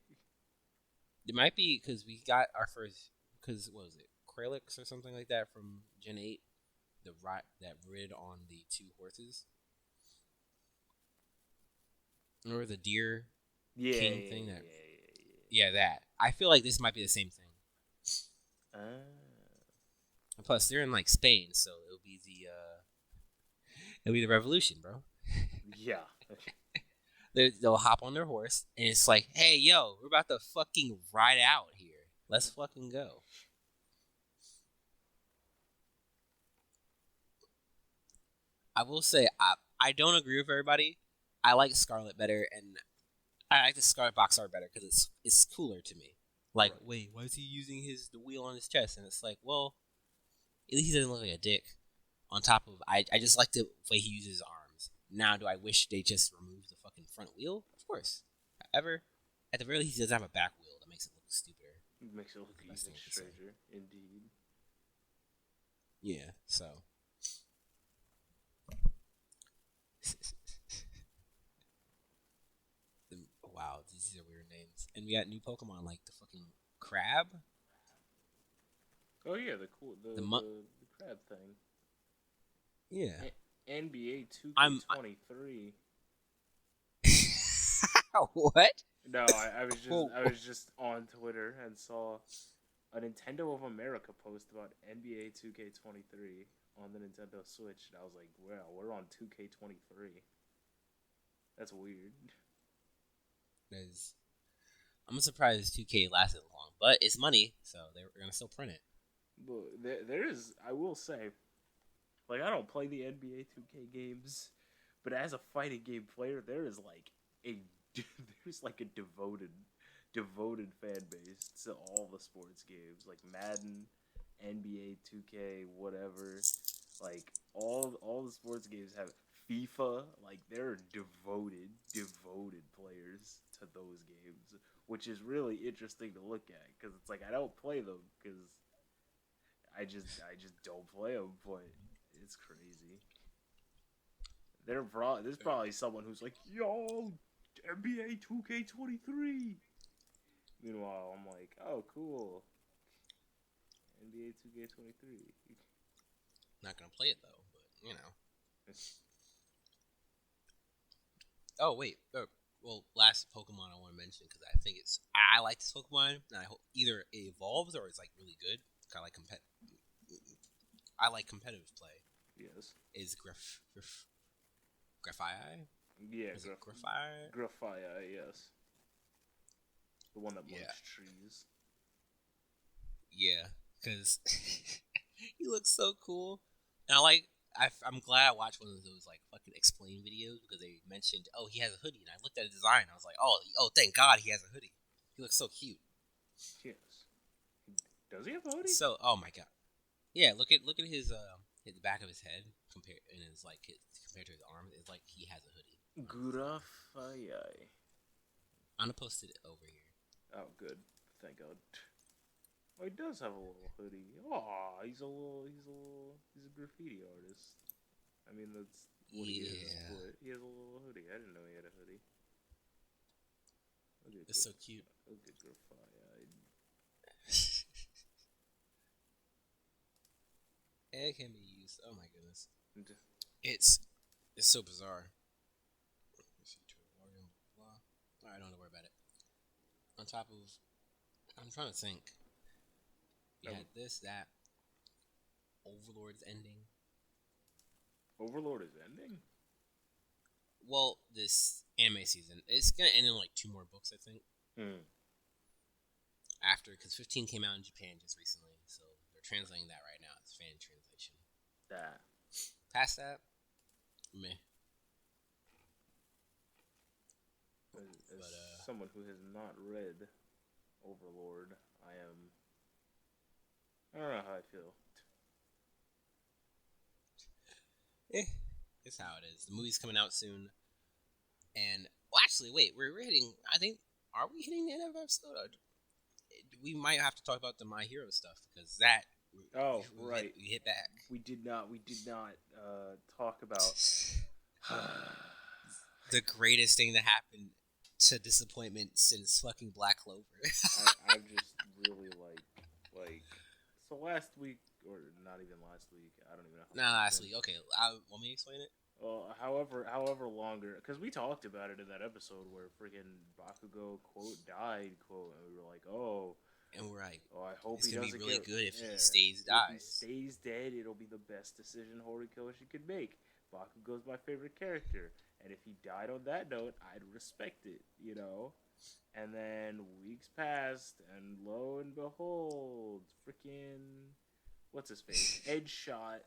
It might be because we got our first. Because what was it, Kralix or something like that from Gen 8, that rid on the two horses. Remember the deer king thing? Yeah, that. I feel like this might be the same thing. And plus, they're in like Spain, so it'll be the revolution, bro. Yeah. They'll hop on their horse, and it's like, hey, yo, we're about to fucking ride out here. Let's fucking go. I will say, I don't agree with everybody. I like Scarlet better, and I like the Scarlet box art better because it's cooler to me. Like, right. Wait, why is he using the wheel on his chest? And it's like, well, at least he doesn't look like a dick. On top of, I just like the way he uses his arms. Now, do I wish they just removed the fucking front wheel? Of course. However, at the very least, he doesn't have a back wheel that makes it look stupider. It makes it look even stranger, indeed. Yeah, so. Wow, these are weird names. And we got new Pokemon like the fucking crab. Oh yeah, the crab thing. Yeah. NBA 2K23. What? No, I was just on Twitter and saw a Nintendo of America post about NBA 2K23 on the Nintendo Switch, and I was like, wow, we're on 2K23. That's weird. I'm surprised 2K lasted long, but it's money, so they're gonna still print it. But there is, I will say, like, I don't play the NBA 2K games, but as a fighting game player, there's like a devoted fan base to all the sports games, like Madden, NBA 2K, whatever. Like all the sports games have FIFA. Like, they're devoted players to those games, which is really interesting to look at because it's like I don't play them because I just don't play them, but it's crazy. There's probably someone who's like, yo, NBA 2K23. Meanwhile, I'm like, oh, cool. NBA 2K23. Not gonna play it though, but you know. Oh wait, well, last Pokemon I want to mention because I think I like this Pokemon, and I hope either it evolves or it's like really good. Kind of like I like competitive play. Yes. Is Grafaiai? Yeah, Grafaiai? Grafaiai, yes. The one that munches trees. Yeah, because he looks so cool. And I'm glad I watched one of those like fucking explain videos because they mentioned, oh, he has a hoodie, and I looked at the design. I was like, oh, thank God he has a hoodie. He looks so cute. Yes. Does he have a hoodie? So, oh my God. Yeah, look at his the back of his head compared to his arms. It's like he has a hoodie. Grafaiai. I'm gonna post it over here. Oh, good. Thank God. Oh, he does have a little hoodie. Oh, he's a graffiti artist. I mean, that's what he is. But he has a little hoodie. I didn't know he had a hoodie. It's so cute. Look at Grafaiai. It can be used. Oh my goodness. It's It's so bizarre. Alright, don't worry about it. On top of, I'm trying to think. You had this, that. Overlord's ending. Overlord is ending? Well, this anime season, it's gonna end in like 2 more books, I think. After, because 15 came out in Japan just recently, so they're translating that right now. It's fan translation. That. Past that, meh. As someone who has not read Overlord, I don't know how I feel. It's how it is. The movie's coming out soon, and well, actually, wait, we're hitting. I think, are we hitting the end of our episode? Or we might have to talk about the My Hero stuff because that. Right. We hit back. We did not talk about the greatest thing that happened to disappointment since fucking Black Clover. I'm just really like. So last week, or not even last week, I don't even know. Last week. Okay, want me to explain it? Well, however longer, because we talked about it in that episode where freaking Bakugo quote died quote, and we were like, oh. And we're like, oh, I hope it's he gonna be doesn't really get, good if yeah, he stays If dies. he stays dead, it'll be the best decision Horikoshi could make. Bakugo's my favorite character, and if he died on that note, I'd respect it, you know. And then weeks passed, and lo and behold, freaking what's his face? Edgeshot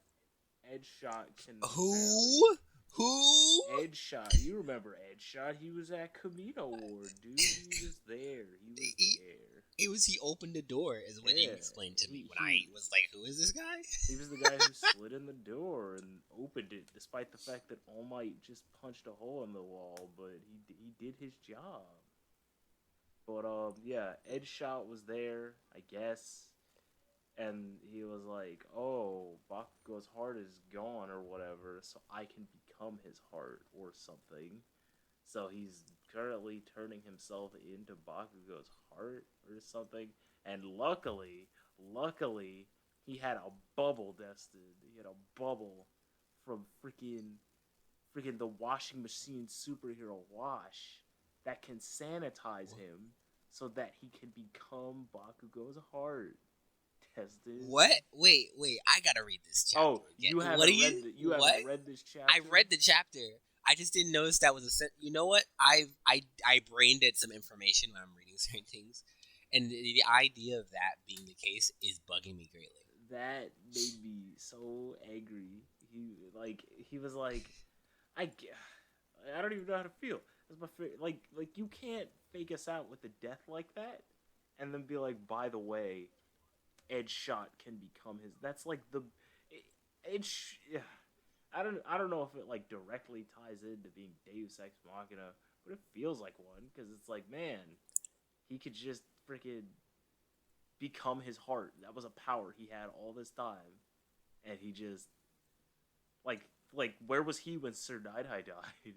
can Who? Edgeshot. You remember Edgeshot? He was at Camino War, dude. He was there. He opened the door, is what you explained to me when I was like, who is this guy? He was the guy who slid in the door and opened it, despite the fact that All Might just punched a hole in the wall, but he did his job. But yeah, Edgeshot was there, I guess. And he was like, oh, Bakugo's heart is gone or whatever, so I can become his heart or something. So he's currently turning himself into Bakugo's heart or something. And luckily, he had a bubble destined. He had a bubble from freaking the washing machine superhero Wash that can sanitize him so that he can become Bakugo's heart. Tested. What? Wait! I gotta read this chapter. Oh, you haven't read this chapter? I read the chapter. I just didn't notice that was you know what? I brain dead some information when I'm reading certain things, and the idea of that being the case is bugging me greatly. That made me so angry. He was like, I don't even know how to feel. That's my like you can't fake us out with a death like that, and then be like, by the way, Edgeshot can become his. That's like the Edge. Yeah, I don't know if it like directly ties into being Deus Ex Machina, but it feels like one because it's like, man, he could just freaking become his heart. That was a power he had all this time, and he just like where was he when Sir Nidhai died?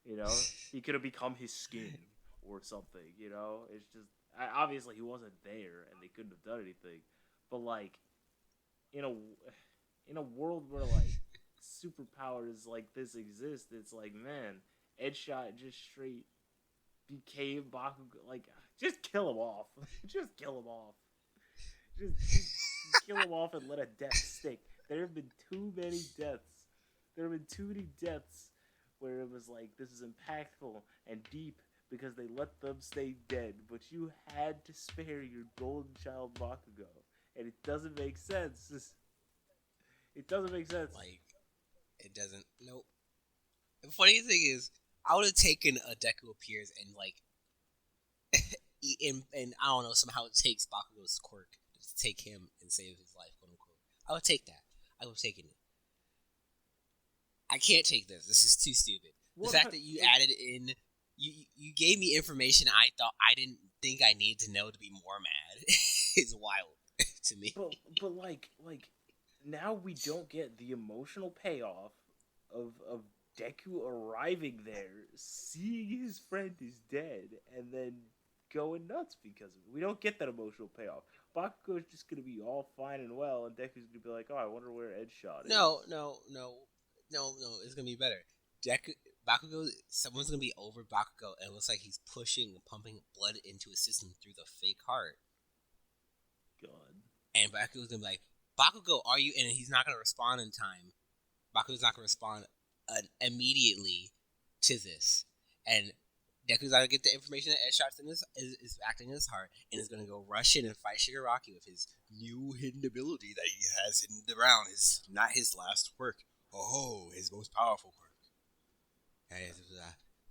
You know, he could have become his skin or something. You know, it's just. Obviously, he wasn't there, and they couldn't have done anything. But like, in a world where like superpowers like this exist, it's like, man, Edgeshot just straight became Bakugo. Like, just kill him off. Just kill him off. Just kill him off and let a death stick. There have been too many deaths. There have been too many deaths where it was like, this is impactful and deep. Because they let them stay dead, but you had to spare your golden child Bakugo, and it doesn't make sense. It doesn't make sense. Like, it doesn't. Nope. The funny thing is, I would have taken a Deku appears and like, and I don't know, somehow it takes Bakugo's quirk to take him and save his life, quote unquote. I would take that. I would have taken it. I can't take this. This is too stupid. The fact that you added in. You gave me information I thought I didn't think I needed to know to be more mad. It's wild to me. But like now we don't get the emotional payoff of Deku arriving there, seeing his friend is dead, and then going nuts because of it. We don't get that emotional payoff. Bakugo's just gonna be all fine and well, and Deku's gonna be like, oh, I wonder where Edgeshot is. No. No, it's gonna be better. Bakugo, someone's gonna be over Bakugo, and it looks like he's pushing and pumping blood into his system through the fake heart. God. And Bakugo's gonna be like, Bakugo, are you? And he's not gonna respond in time. Bakugo's not gonna respond immediately to this, and Deku's gotta get the information that Edshot's is acting in his heart, and is gonna go rush in and fight Shigaraki with his new hidden ability that he has hidden around. Is not his last quirk. Oh, his most powerful quirk. That is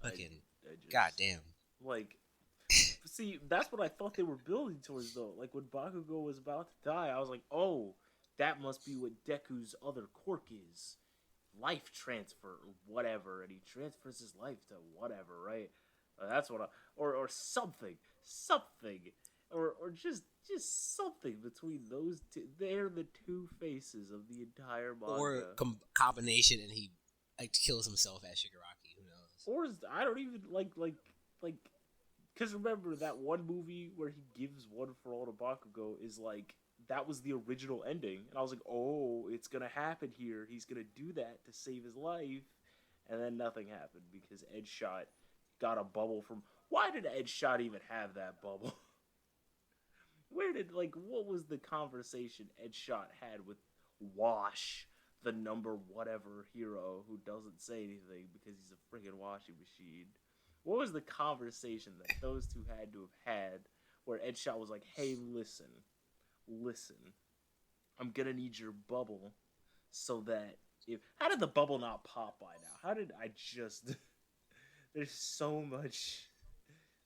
fucking goddamn. Like, see, that's what I thought they were building towards, though. Like, when Bakugo was about to die, I was like, oh, that must be what Deku's other quirk is. Life transfer, or whatever, and he transfers his life to whatever, right? That's what or something. Or just something between those two. They're the two faces of the entire manga. Or combination, and he kills himself as Shigaraki. Who knows? Or I don't even like because remember that one movie where he gives one for all to Bakugo is like that was the original ending, and I was like, oh, it's gonna happen here. He's gonna do that to save his life, and then nothing happened because Edshot got a bubble from. Why did Edshot even have that bubble? Where did what was the conversation Edshot had with Wash, the number whatever hero who doesn't say anything because he's a freaking washing machine? What was the conversation that those two had to have had where Edshot was like, hey, listen, I'm gonna need your bubble so that if... How did the bubble not pop by now? How did I just... There's so much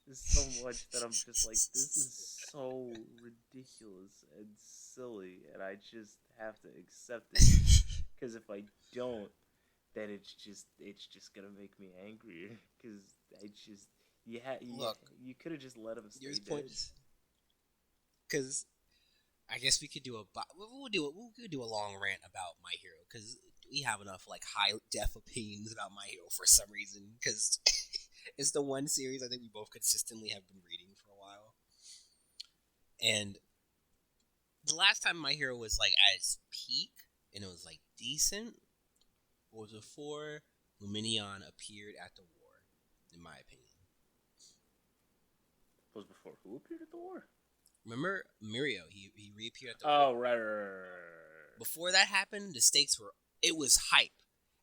that I'm just like, this is so ridiculous and silly, and I just have to accept it. Because if I don't, then it's just gonna make me angrier. Because you could have just let him stay dead. Because I guess we could do we'll do a long rant about My Hero, because we have enough high def opinions about My Hero for some reason, because it's the one series I think we both consistently have been reading for a while. And the last time My Hero was at its peak and it was decent was before Luminion appeared at the war, in my opinion. Was before who appeared at the war? Remember Mirio? He reappeared at the war. Oh, right. Before that happened, the stakes it was hype.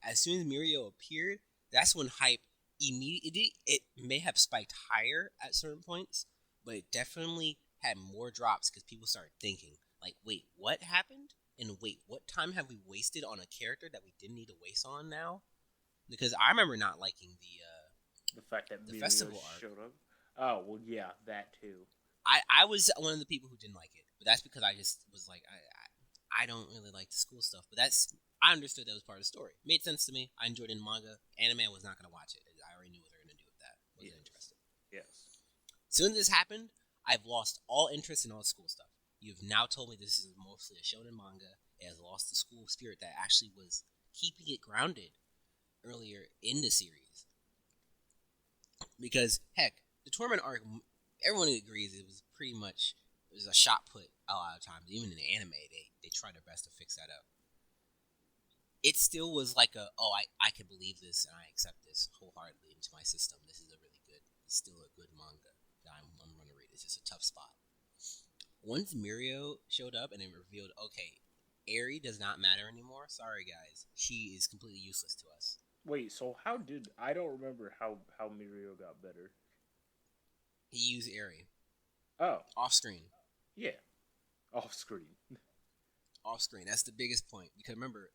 As soon as Mirio appeared, that's when hype immediately, it may have spiked higher at certain points, but it definitely had more drops because people started thinking, wait, what happened? And wait, what time have we wasted on a character that we didn't need to waste on now? Because I remember not liking the fact that the Mirio festival showed up. Oh, well, yeah, that too. I was one of the people who didn't like it, but that's because I just was like, I don't really like the school stuff, but I understood that was part of the story. It made sense to me. I enjoyed it in manga. Anime, I was not going to watch it. I already knew what they were going to do with that. Wasn't interested. Yes. As soon as this happened, I've lost all interest in all the school stuff. You've now told me this is mostly a shonen manga. It has lost the school spirit that actually was keeping it grounded earlier in the series. Because, heck, the tournament arc, everyone agrees it was pretty much, it was a shot put a lot of times. Even in the anime, they tried their best to fix that up. It still was I can believe this and I accept this wholeheartedly into my system. This is it's still a good manga that I'm going to read. It's just a tough spot. Once Mirio showed up and it revealed, okay, Eri does not matter anymore. Sorry, guys. She is completely useless to us. Wait, so I don't remember how Mirio got better. He used Eri. Oh. Off screen. Yeah. Off screen. Off screen. That's the biggest point. Because remember,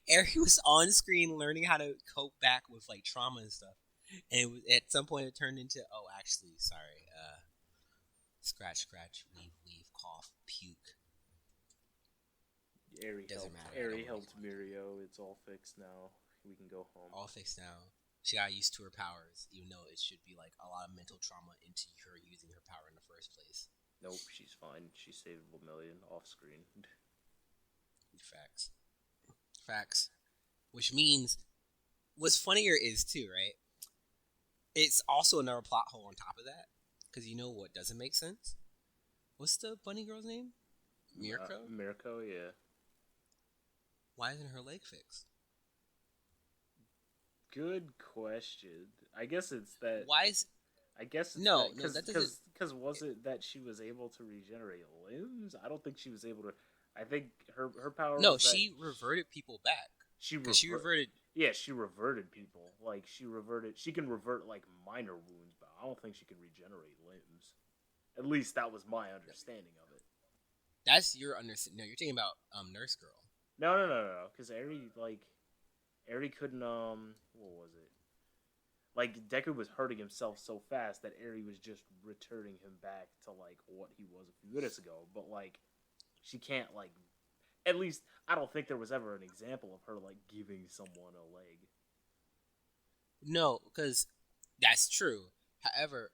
Eri was on screen learning how to cope back with trauma and stuff. And at some point it turned into, oh, actually, sorry, scratch, weave, cough, puke. Eri helped Mirio. It's all fixed now. We can go home. All fixed now. She got used to her powers, even though it should be a lot of mental trauma into her using her power in the first place. Nope, she's fine. She saved a million off screen. Facts. Which means, what's funnier is too, right? It's also another plot hole on top of that. Because you know what doesn't make sense? What's the bunny girl's name? Mirko? Mirko, yeah. Why isn't her leg fixed? Good question. I guess it's that. Why is I guess it's no that no that doesn't because was it that she was able to regenerate limbs? I don't think she was able to. I think her power no was that she reverted people back she because she revert. reverted. Yeah, she reverted people. Like she reverted. She can revert like minor wounds, but I don't think she can regenerate limbs. At least that was my understanding of it. That's your understanding. No, you're talking about Nurse Girl. No. Because Eri couldn't. What was it? Like Deku was hurting himself so fast that Eri was just returning him back to like what he was a few minutes ago. But like, she can't like. At least I don't think there was ever an example of her like giving someone a leg. No, because that's true. However,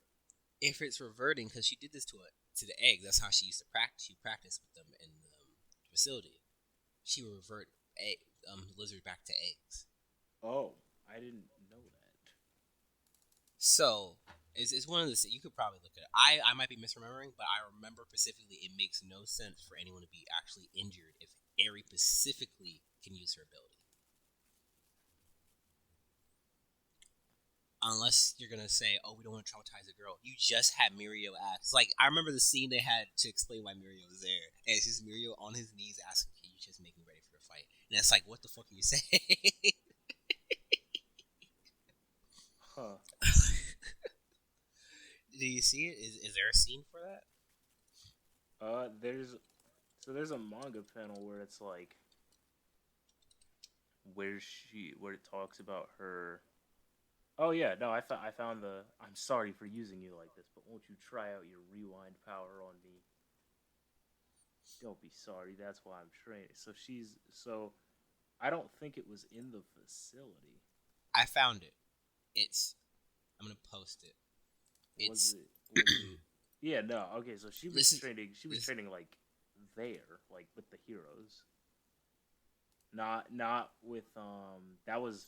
if it's reverting, because she did this to the eggs, that's how she used to practice. She practiced with them in the facility. She would revert lizard back to eggs. Oh, I didn't know that. So it's one of the you could probably look at it. I might be misremembering, but I remember specifically it makes no sense for anyone to be actually injured if Eri specifically can use her ability. Unless you're gonna say, "Oh, we don't want to traumatize a girl." You just had Mirio ask. Like I remember the scene they had to explain why Mirio was there, and it's just Mirio on his knees asking, "Can you just make me ready for the fight?" And it's like, "What the fuck are you saying?" Huh. Do you see it? Is there a scene for that? There's a manga panel where it's like where it talks about her. Oh yeah, no, I found the. I'm sorry for using you like this, but won't you try out your rewind power on me? Don't be sorry. That's why I'm training. So. I don't think it was in the facility. I found it. It's. I'm gonna post it. Was It's. it? Was it? Yeah, no. Okay, so she was training. She was training like there, like with the heroes. Not with that was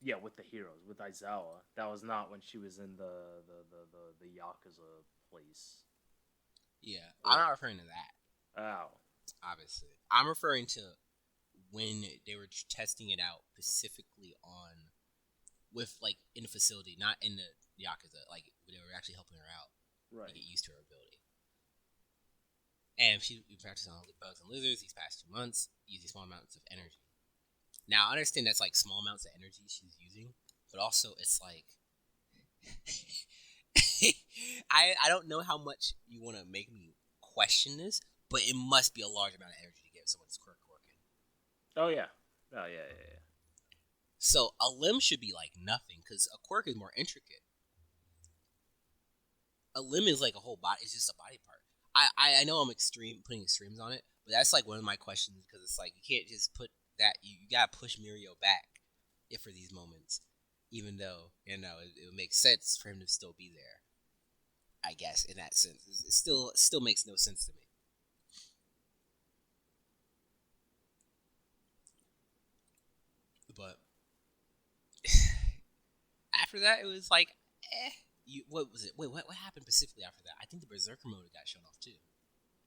yeah, with the heroes with Aizawa. That was not when she was in the Yakuza place. Yeah, I'm not referring to that. Oh, Obviously, I'm referring to when they were testing it out specifically on with like in the facility, not in the Yakuza. Like they were actually helping her out to right. get used to her ability. And she practiced on bugs and lizards these past 2 months using small amounts of energy. Now I understand that's like small amounts of energy she's using, but also it's like I don't know how much you want to make me question this, but it must be a large amount of energy to get someone's quirk working. Oh yeah. Oh yeah. So a limb should be like nothing because a quirk is more intricate. A limb is like a whole body; it's just a body part. I know I'm putting extremes on it, but that's like one of my questions because it's like you can't just put that you gotta push Mirio back if for these moments, even though it would make sense for him to still be there. I guess in that sense, it still makes no sense to me. But after that, it was like, what was it? Wait, what happened specifically after that? I think the Berserker mode got shown off too.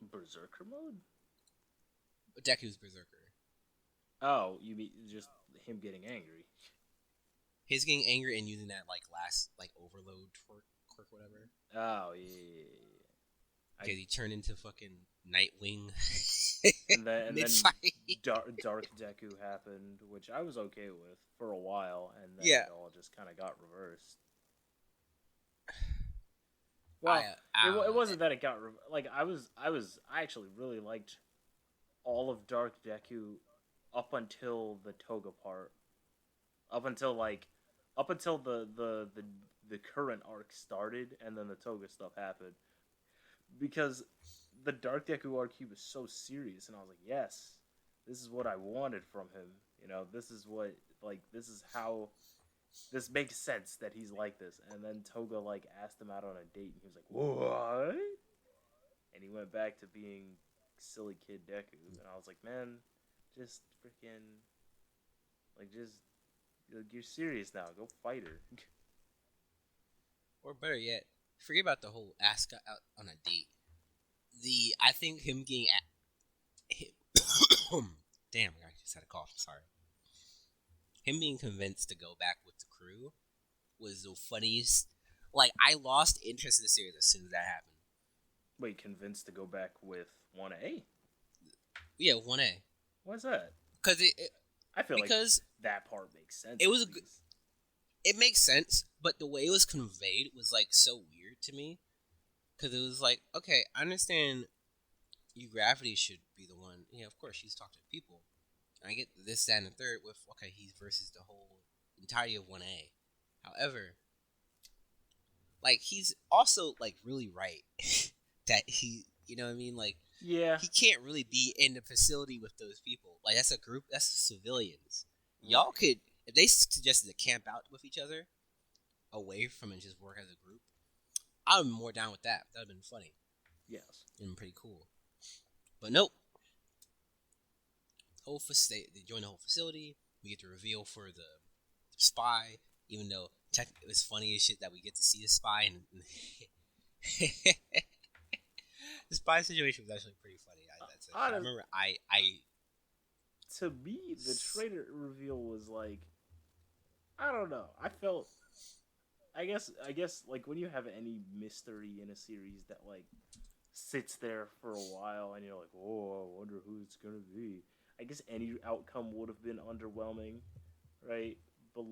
Berserker mode? Deku's Berserker. Oh, you mean just him getting angry? His getting angry and using that like last like overload quirk whatever. Oh yeah. Because he turned into fucking Nightwing. and then mid-fight. Dark Deku happened, which I was okay with for a while, and then it all just kind of got reversed. Well, it wasn't that it got like I actually really liked all of Dark Deku up until the Toga part, up until the current arc started, and then the Toga stuff happened. Because the Dark Deku arc, he was so serious, and I was like, yes, this is what I wanted from him. This is how this makes sense that he's like this. And then Toga like asked him out on a date, and he was like, what? And he went back to being silly kid Deku, and I was like, man, just freaking you're serious now. Go fight her. Or better yet, forget about the whole ask out on a date. I think him getting damn, I just had a cough. Sorry. him being convinced to go back with the crew was the funniest. Like, I lost interest in the series as soon as that happened. Wait, convinced to go back with 1A? Yeah, 1A. Why's that? Because I feel because like that part makes sense. it was a good. It makes sense, but the way it was conveyed was like so weird to me. Because it was like, okay, I understand you Gravity should be the one. Yeah, of course, she's talking to people. And I get this, that, and the third with, okay, he's versus the whole entirety of 1A. However, like, he's also, like, really right. That he, you know what I mean? Like, yeah, he can't really be in the facility with those people. Like, that's a group, that's civilians. right. Y'all could, if they suggested to camp out with each other, away from and just work as a group, I would be more down with that. That would have been funny. Yes. And pretty cool. But nope. They join the whole facility. We get the reveal for the spy, even though technically it's funny as shit that we get to see the spy. And the spy situation was actually pretty funny. I remember to me, the traitor reveal was like, I don't know. I guess like when you have any mystery in a series that like sits there for a while and you're like, oh, I wonder who it's gonna be. I guess any outcome would have been underwhelming, right? But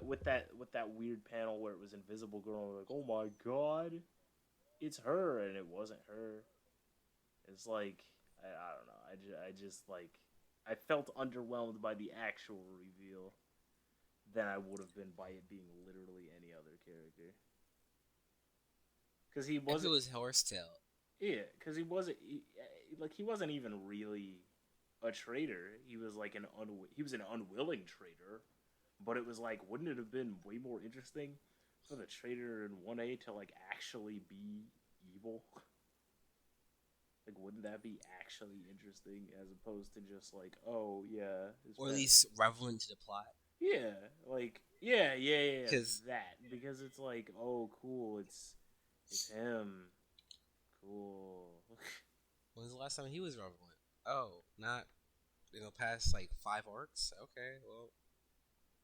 with that weird panel where it was Invisible Girl, and we're like, oh my god, it's her, and it wasn't her. It's like I don't know. I just like I felt underwhelmed by the actual reveal than I would have been by it being literally any other character. Because he wasn't. If it was Horsetail. Yeah, because he wasn't even really a traitor. He was like an unwilling traitor. But it was like, wouldn't it have been way more interesting for the traitor in 1A to like actually be evil? Like, wouldn't that be actually interesting as opposed to just like, oh yeah, or at least relevant to the plot? Yeah, like yeah, that because it's like, oh cool, it's him, cool. When's the last time he was relevant? Oh, not past like 5 arcs. Okay, well,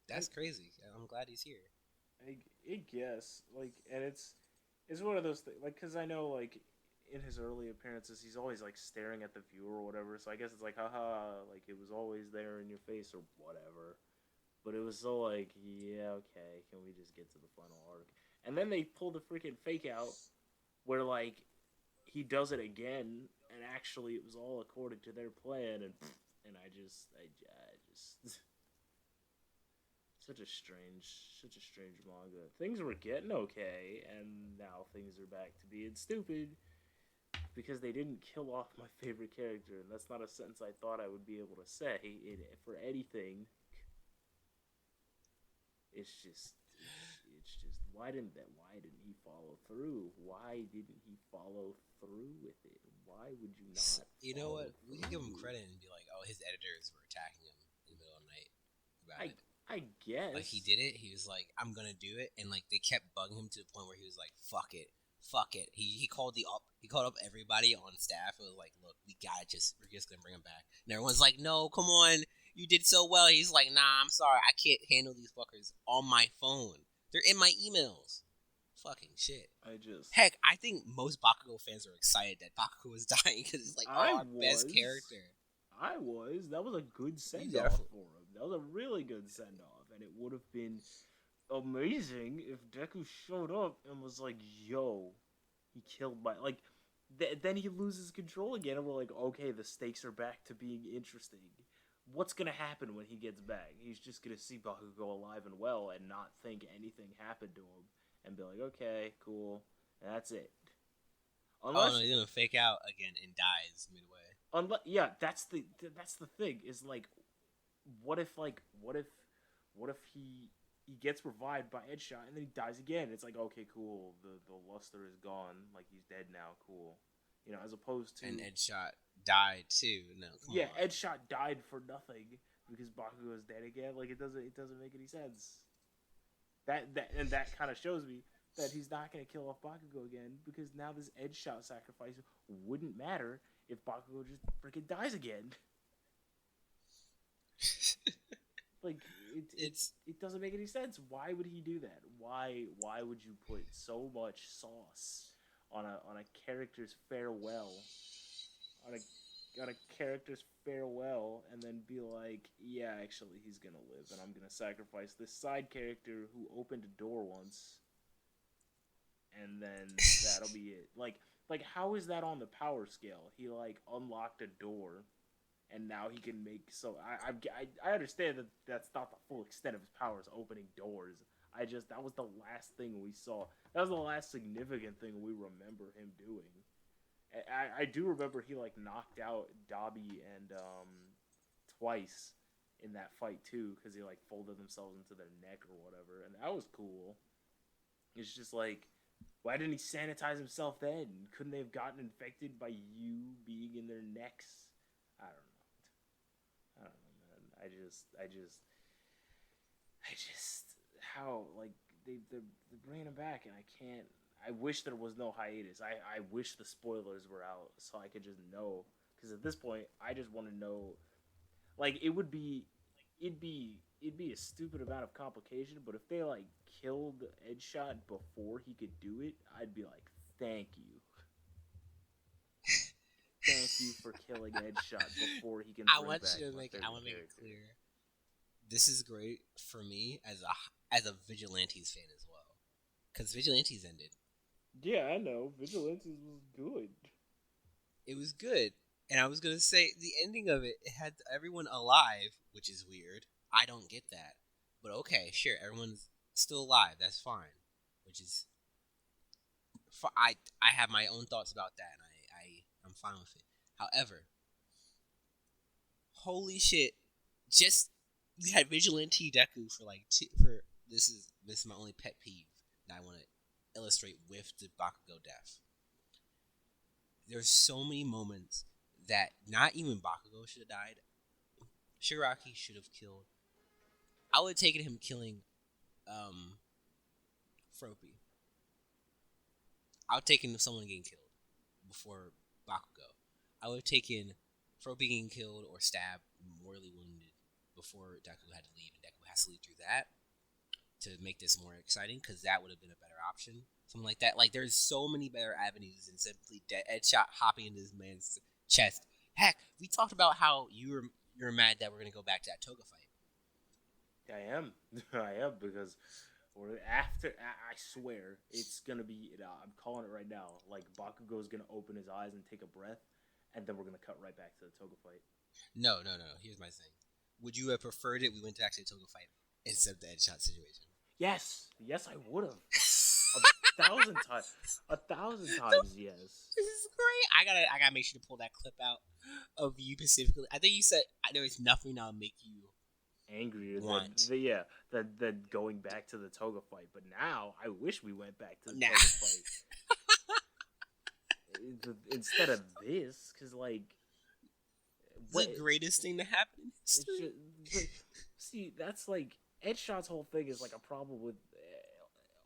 that's crazy. I'm glad he's here. I guess like, and it's one of those things like because I know like in his early appearances he's always like staring at the viewer or whatever. So I guess it's like haha, like it was always there in your face or whatever. But it was so like, yeah, okay, can we just get to the final arc? And then they pull the freaking fake out where like he does it again, and actually it was all according to their plan, and I just such a strange manga. Things were getting okay, and now things are back to being stupid because they didn't kill off my favorite character, and that's not a sentence I thought I would be able to say for anything. It's just why didn't he follow through? Why didn't he follow through with it? Why would you not? You know what? We can give him credit and be like, oh, his editors were attacking him in the middle of the night about it. I guess. Like, he did it. He was like, I'm gonna do it, and like they kept bugging him to the point where he was like, fuck it. He called up everybody on staff. It was like, look, we're just gonna bring him back. And everyone's like, no, come on, you did so well. He's like, nah, I'm sorry, I can't handle these fuckers on my phone. They're in my emails. Fucking shit. Heck, I think most Bakugo fans are excited that Bakugo was dying because it's like our best character. That was a good send off for him. That was a really good send off, and it would have been amazing if Deku showed up and was like, yo, he killed my then he loses control again, and we're like, okay, the stakes are back to being interesting. What's gonna happen when he gets back? He's just gonna see Bakugo alive and well and not think anything happened to him and be like, okay, cool, and that's it. Unless, he's gonna fake out again and dies midway. Yeah, that's the thing is like, what if he gets revived by Edshot and then he dies again? It's like, okay, cool, the luster is gone, like he's dead now, cool. As opposed to... And Edshot died too. No, come on. Edshot died for nothing because Bakugo is dead again. Like, it doesn't make any sense. That kind of shows me that he's not going to kill off Bakugo again because now this Edshot sacrifice wouldn't matter if Bakugo just freaking dies again. Like It's it doesn't make any sense. Why would he do that? Why would you put so much sauce on a character's farewell on a character's farewell and then be like, yeah, actually he's gonna live and I'm gonna sacrifice this side character who opened a door once and then that'll be it. Like how is that on the power scale? He like unlocked a door and now he can make so I understand that that's not the full extent of his powers opening doors. I just that was the last thing we saw. That was the last significant thing we remember him doing. I do remember he like knocked out Dobby and twice in that fight too because he like folded themselves into their neck or whatever, and that was cool. It's just like, why didn't he sanitize himself then? Couldn't they have gotten infected by you being in their necks? I don't know. I don't know, man. I just how like they're bringing him back, and I can't. I wish there was no hiatus. I wish the spoilers were out so I could just know. Because at this point, I just want to know. Like it'd be a stupid amount of complication. But if they like killed Edgeshot before he could do it, I'd be like, thank you, thank you for killing Edgeshot before he can I bring want back you to my make. favorite I want to make it character. clear. This is great for me as a Vigilantes fan as well, because Vigilantes ended. Yeah, I know. Vigilance was good. It was good, and I was gonna say the ending of it. It had everyone alive, which is weird. I don't get that, but okay, sure, everyone's still alive. That's fine. Which is, I have my own thoughts about that, and I'm fine with it. However, holy shit, just you had Vigilante Deku for like for this is my only pet peeve that I want to illustrate with the Bakugo death. There's so many moments that not even Bakugo should have died. Shigaraki should have killed. I would have taken him killing Froppy. I would have taken someone getting killed before Bakugo. I would have taken Froppy getting killed or stabbed, mortally wounded before Deku had to leave, and Deku has to leave through that to make this more exciting, because that would have been a better option. Something like that. Like, there's so many better avenues than simply Deadshot hopping into this man's chest. Heck, we talked about how you're mad that we're gonna go back to that Toga fight. I am. I am because or after I swear it's gonna be. I'm calling it right now. Like Bakugo's gonna open his eyes and take a breath, and then we're gonna cut right back to the Toga fight. No. Here's my thing. Would you have preferred it? We went to actually a Toga fight instead of the Deadshot situation. Yes, I would have. 1,000 times, 1,000 times, yes. This is great. I gotta make sure to pull that clip out of you specifically. I think you said there is nothing that'll make you Angrier want. than going back to the Toga fight. But now I wish we went back to the Nah. Toga fight instead of this, because like The greatest thing to happen in history. see, that's like Edshot's whole thing is like a problem with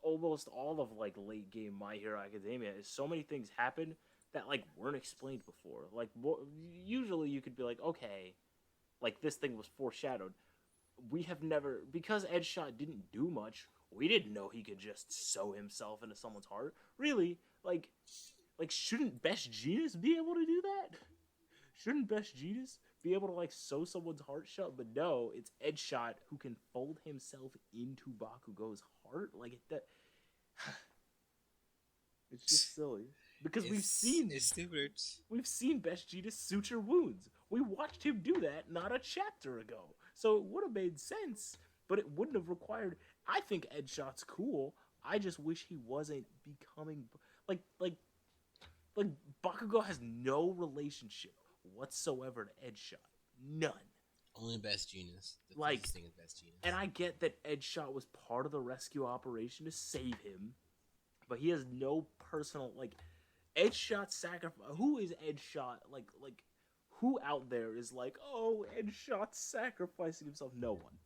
almost all of like late game My Hero Academia. Is so many things happen that like weren't explained before. Like usually you could be like, okay, like this thing was foreshadowed. We have never, because Edgeshot didn't do much. We didn't know he could just sew himself into someone's heart. Really, like shouldn't Best Genius be able to do that? Shouldn't Best Genius be able to like sew someone's heart shut? But no, it's Edgeshot who can fold himself into Bakugo's heart. Like that, it's just silly because It's stupid. we've seen Best Genius suture wounds. We watched him do that not a chapter ago, so it would have made sense. But it wouldn't have required. I think Edgeshot's cool. I just wish he wasn't becoming like Bakugo has no relationship whatsoever to Edgeshot. None. Only Best Genius. The Like, closest thing is Best Genius. And I get that Edgeshot was part of the rescue operation to save him, but he has no personal like Edgeshot sacrifice. Who is Edgeshot like? Who out there is like, oh, Edgeshot sacrificing himself? No one,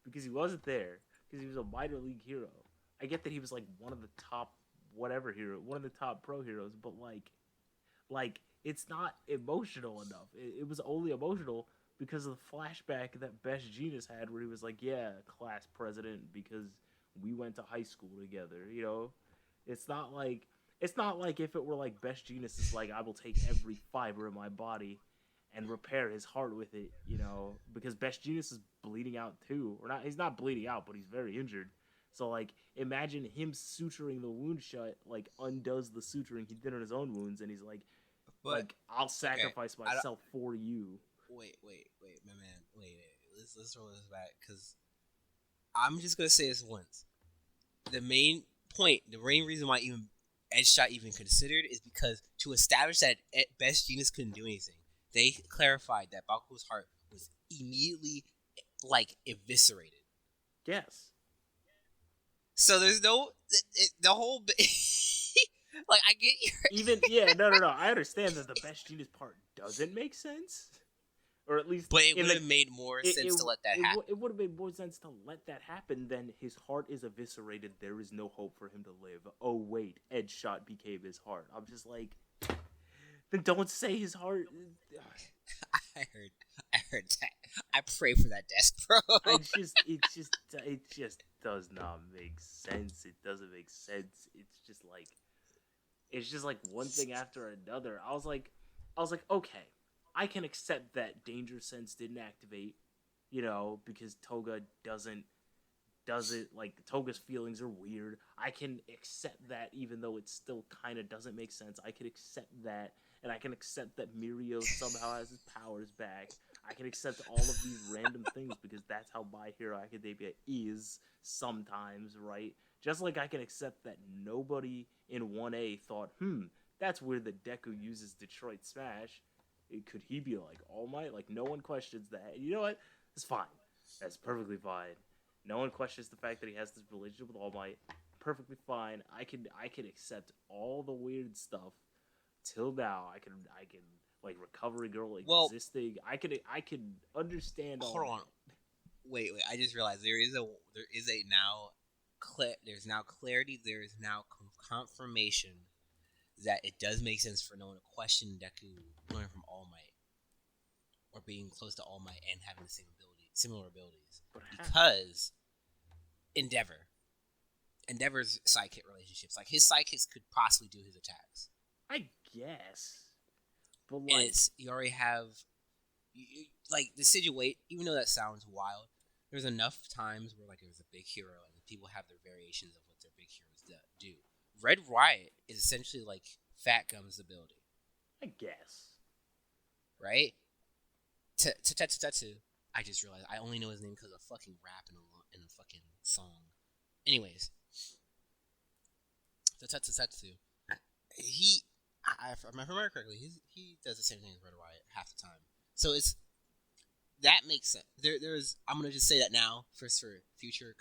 because he wasn't there. Because he was a minor league hero. I get that he was like one of the top whatever hero, one of the top pro heroes, but like it's not emotional enough. It was only emotional because of the flashback that Best Genius had, where he was like, "Yeah, class president, because we went to high school together." It's not like if it were like Best Genius is like, "I will take every fiber of my body and repair his heart with it," because Best Genius is bleeding out too, or not? He's not bleeding out, but he's very injured. So like, imagine him suturing the wound shut, like undoes the suturing he did on his own wounds, and he's But I'll okay, sacrifice myself for you. wait, my man, wait. Let's roll this back because I'm just gonna say this once. The main point, the main reason why even Edge Shot even considered is because to establish that Best Genius couldn't do anything, they clarified that Bakugo's heart was immediately like eviscerated. Yes. So there's no the whole like I get your no. I understand that the Best Genius part doesn't make sense, or at least, but it would have made more sense to let that happen. It would have made more sense to let that happen than his heart is eviscerated. There is no hope for him to live. Oh wait, Edge Shot became his heart. I'm just like, then don't say his heart. I heard that. I pray for that desk, bro. It just does not make sense. It doesn't make sense. It's just like one thing after another. I was like, okay, I can accept that Danger Sense didn't activate, because Toga doesn't like Toga's feelings are weird. I can accept that, even though it still kind of doesn't make sense. I can accept that, and I can accept that Mirio somehow has his powers back. I can accept all of these random things because that's how My Hero Academia is sometimes, right? Just like I can accept that nobody in 1A thought, that's where the Deku uses Detroit Smash. Could he be like All Might? Like, no one questions that. You know what? It's fine. That's perfectly fine. No one questions the fact that he has this relationship with All Might. Perfectly fine. I can accept all the weird stuff till now. I can like Recovery Girl existing. I can understand all. Hold on. Wait. I just realized there's now clarity. There is now confirmation that it does make sense for no one to question Deku learning from All Might or being close to All Might and having the similar abilities, because Endeavor's sidekick relationships, like his sidekicks could possibly do his attacks. I guess. But like, and you already have, like the situation. Even though that sounds wild, there's enough times where like there's a big hero and people have their variations of what their big heroes do. Red Riot is essentially like Fat Gum's ability. I guess. Right? Tetsu. I just realized I only know his name because of fucking rap in a fucking song. Anyways, Tetsu. He, if I remember correctly, he does the same thing as Red Riot half the time. So that makes sense. There's I'm gonna just say that now for future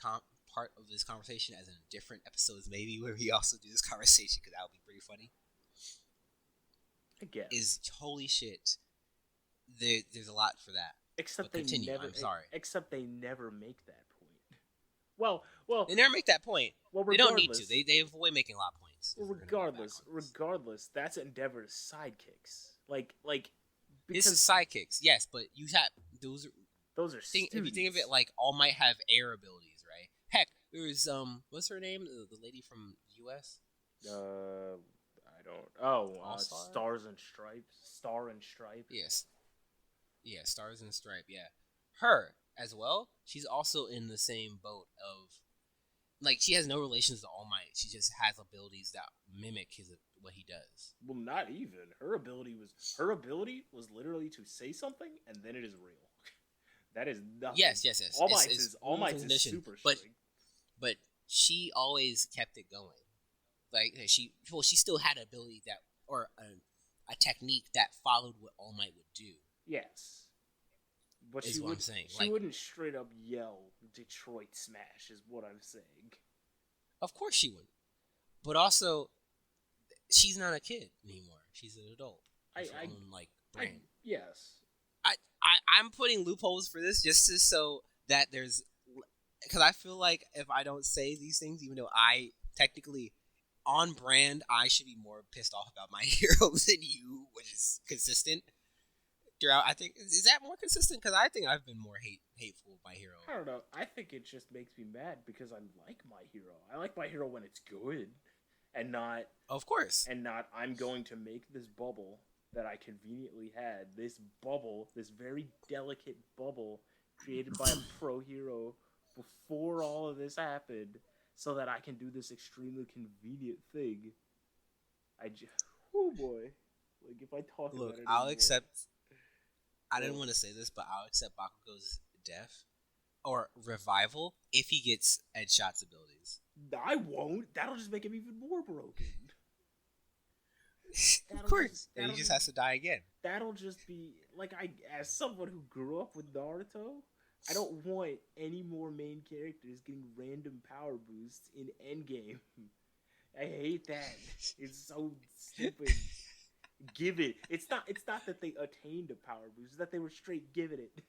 part of this conversation, as in different episodes maybe where we also do this conversation, because that would be pretty funny. I guess. Is holy shit. There's a lot for that. Except but they continue. never. I'm sorry. Except they never make that point. Well, they never make that point. Well, they don't need to. They avoid making a lot of points. Well, regardless, that's Endeavor's sidekicks. Like this is sidekicks, yes, but you have those are if you think of it like All Might have air abilities, right? Heck, there's what's her name? The lady from US. I don't. Oh, Stars and Stripes. Star and Stripe. Yes. Yeah, Stars and Stripe. Yeah, her as well. She's also in the same boat of, like, she has no relations to All Might. She just has abilities that mimic what he does. Well, not even. Her ability was literally to say something and then it is real. That is nothing. Yes. All Might's is super strength. But she always kept it going. Like she still had an ability that, or a technique that followed what All Might would do. Yes. But I'm saying. She wouldn't straight up yell Detroit Smash is what I'm saying. Of course she wouldn't. But also, she's not a kid anymore. She's an adult. Brain. Yes. I'm putting loopholes for this just so that there's, because I feel like if I don't say these things, even though I technically on brand, I should be more pissed off about My Hero than you, which is consistent. throughout. I think is that more consistent? Because I think I've been more hateful of My Hero. I don't know. I think it just makes me mad because I like My Hero. I like My Hero when it's good, and not Of course. I'm going to make this bubble that I conveniently had. This bubble, this very delicate bubble created by a pro hero before all of this happened, so that I can do this extremely convenient thing. Oh boy. Like, if I talk Look, about it I'll anymore, accept. I didn't well, want to say this, but I'll accept Bakugo's death or revival if he gets Edshot's abilities. I won't. That'll just make him even more broken. Of course, and he just has to die again. That'll just be like, as someone who grew up with Naruto, I don't want any more main characters getting random power boosts in Endgame. I hate that. It's so stupid. Give it. It's not that they attained a power boost, it's that they were straight giving it.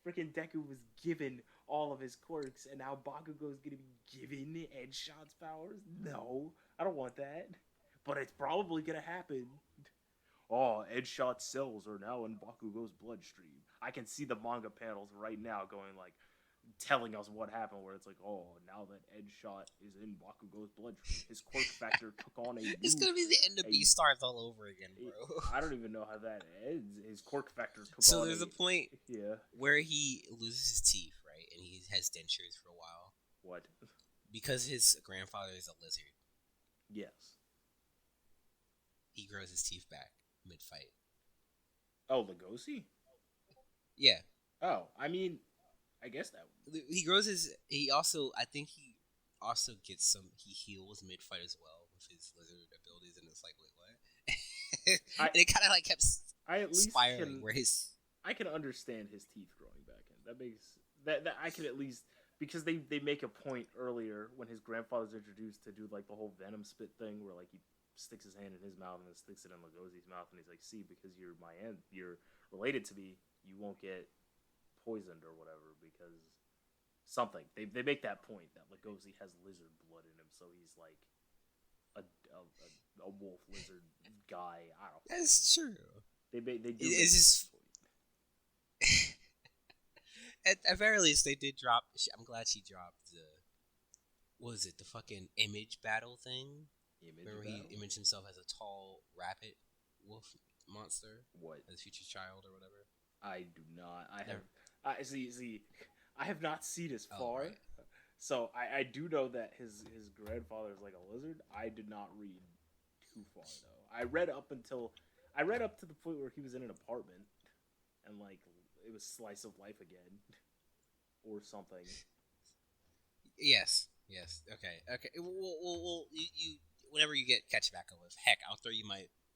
Freaking Deku was given all of his quirks, and now Bakugo is gonna be given Edshot's powers? No, I don't want that. But it's probably gonna happen. Oh, Edshot's cells are now in Bakugo's bloodstream. I can see the manga panels right now going like, telling us what happened, where it's like, oh, now that Edshot is in Bakugo's bloodstream, his quirk factor took on a new... It's gonna be the end of Beastars all over again, bro. I don't even know how that ends. His quirk factor took on So there's a point where he loses his teeth, right? And he has dentures for a while. What? Because his grandfather is a lizard. Yes. He grows his teeth back mid-fight. Oh, Legoshi? Yeah. Oh, I mean, I guess that... He grows his... He also... I think he also gets some... He heals mid-fight as well with his lizard abilities, and it's like, wait, what? And it kind of like kept spiraling, where his... I can understand his teeth growing back in. That makes... That I can at least... Because they make a point earlier when his grandfather's introduced to do like the whole venom spit thing, where like he sticks his hand in his mouth and then sticks it in Legoshi's mouth, and he's like, see, because you're my aunt, you're related to me, you won't get poisoned or whatever, because something. They make that point that Legoshi has lizard blood in him, so he's like a wolf lizard guy. I don't know. That's true. They do. It's just... At very least, they did drop... I'm glad she dropped the... What was it? The fucking image battle thing? Remember he imaged himself as a tall, rapid wolf monster? What? As future child or whatever? I do not. I see. I have not seen as far. Right. So I do know that his grandfather is like a lizard. I did not read too far though. I read up to the point where he was in an apartment and like it was slice of life again or something. Yes. Okay. Well, you whenever you catch back up with, heck, I'll throw you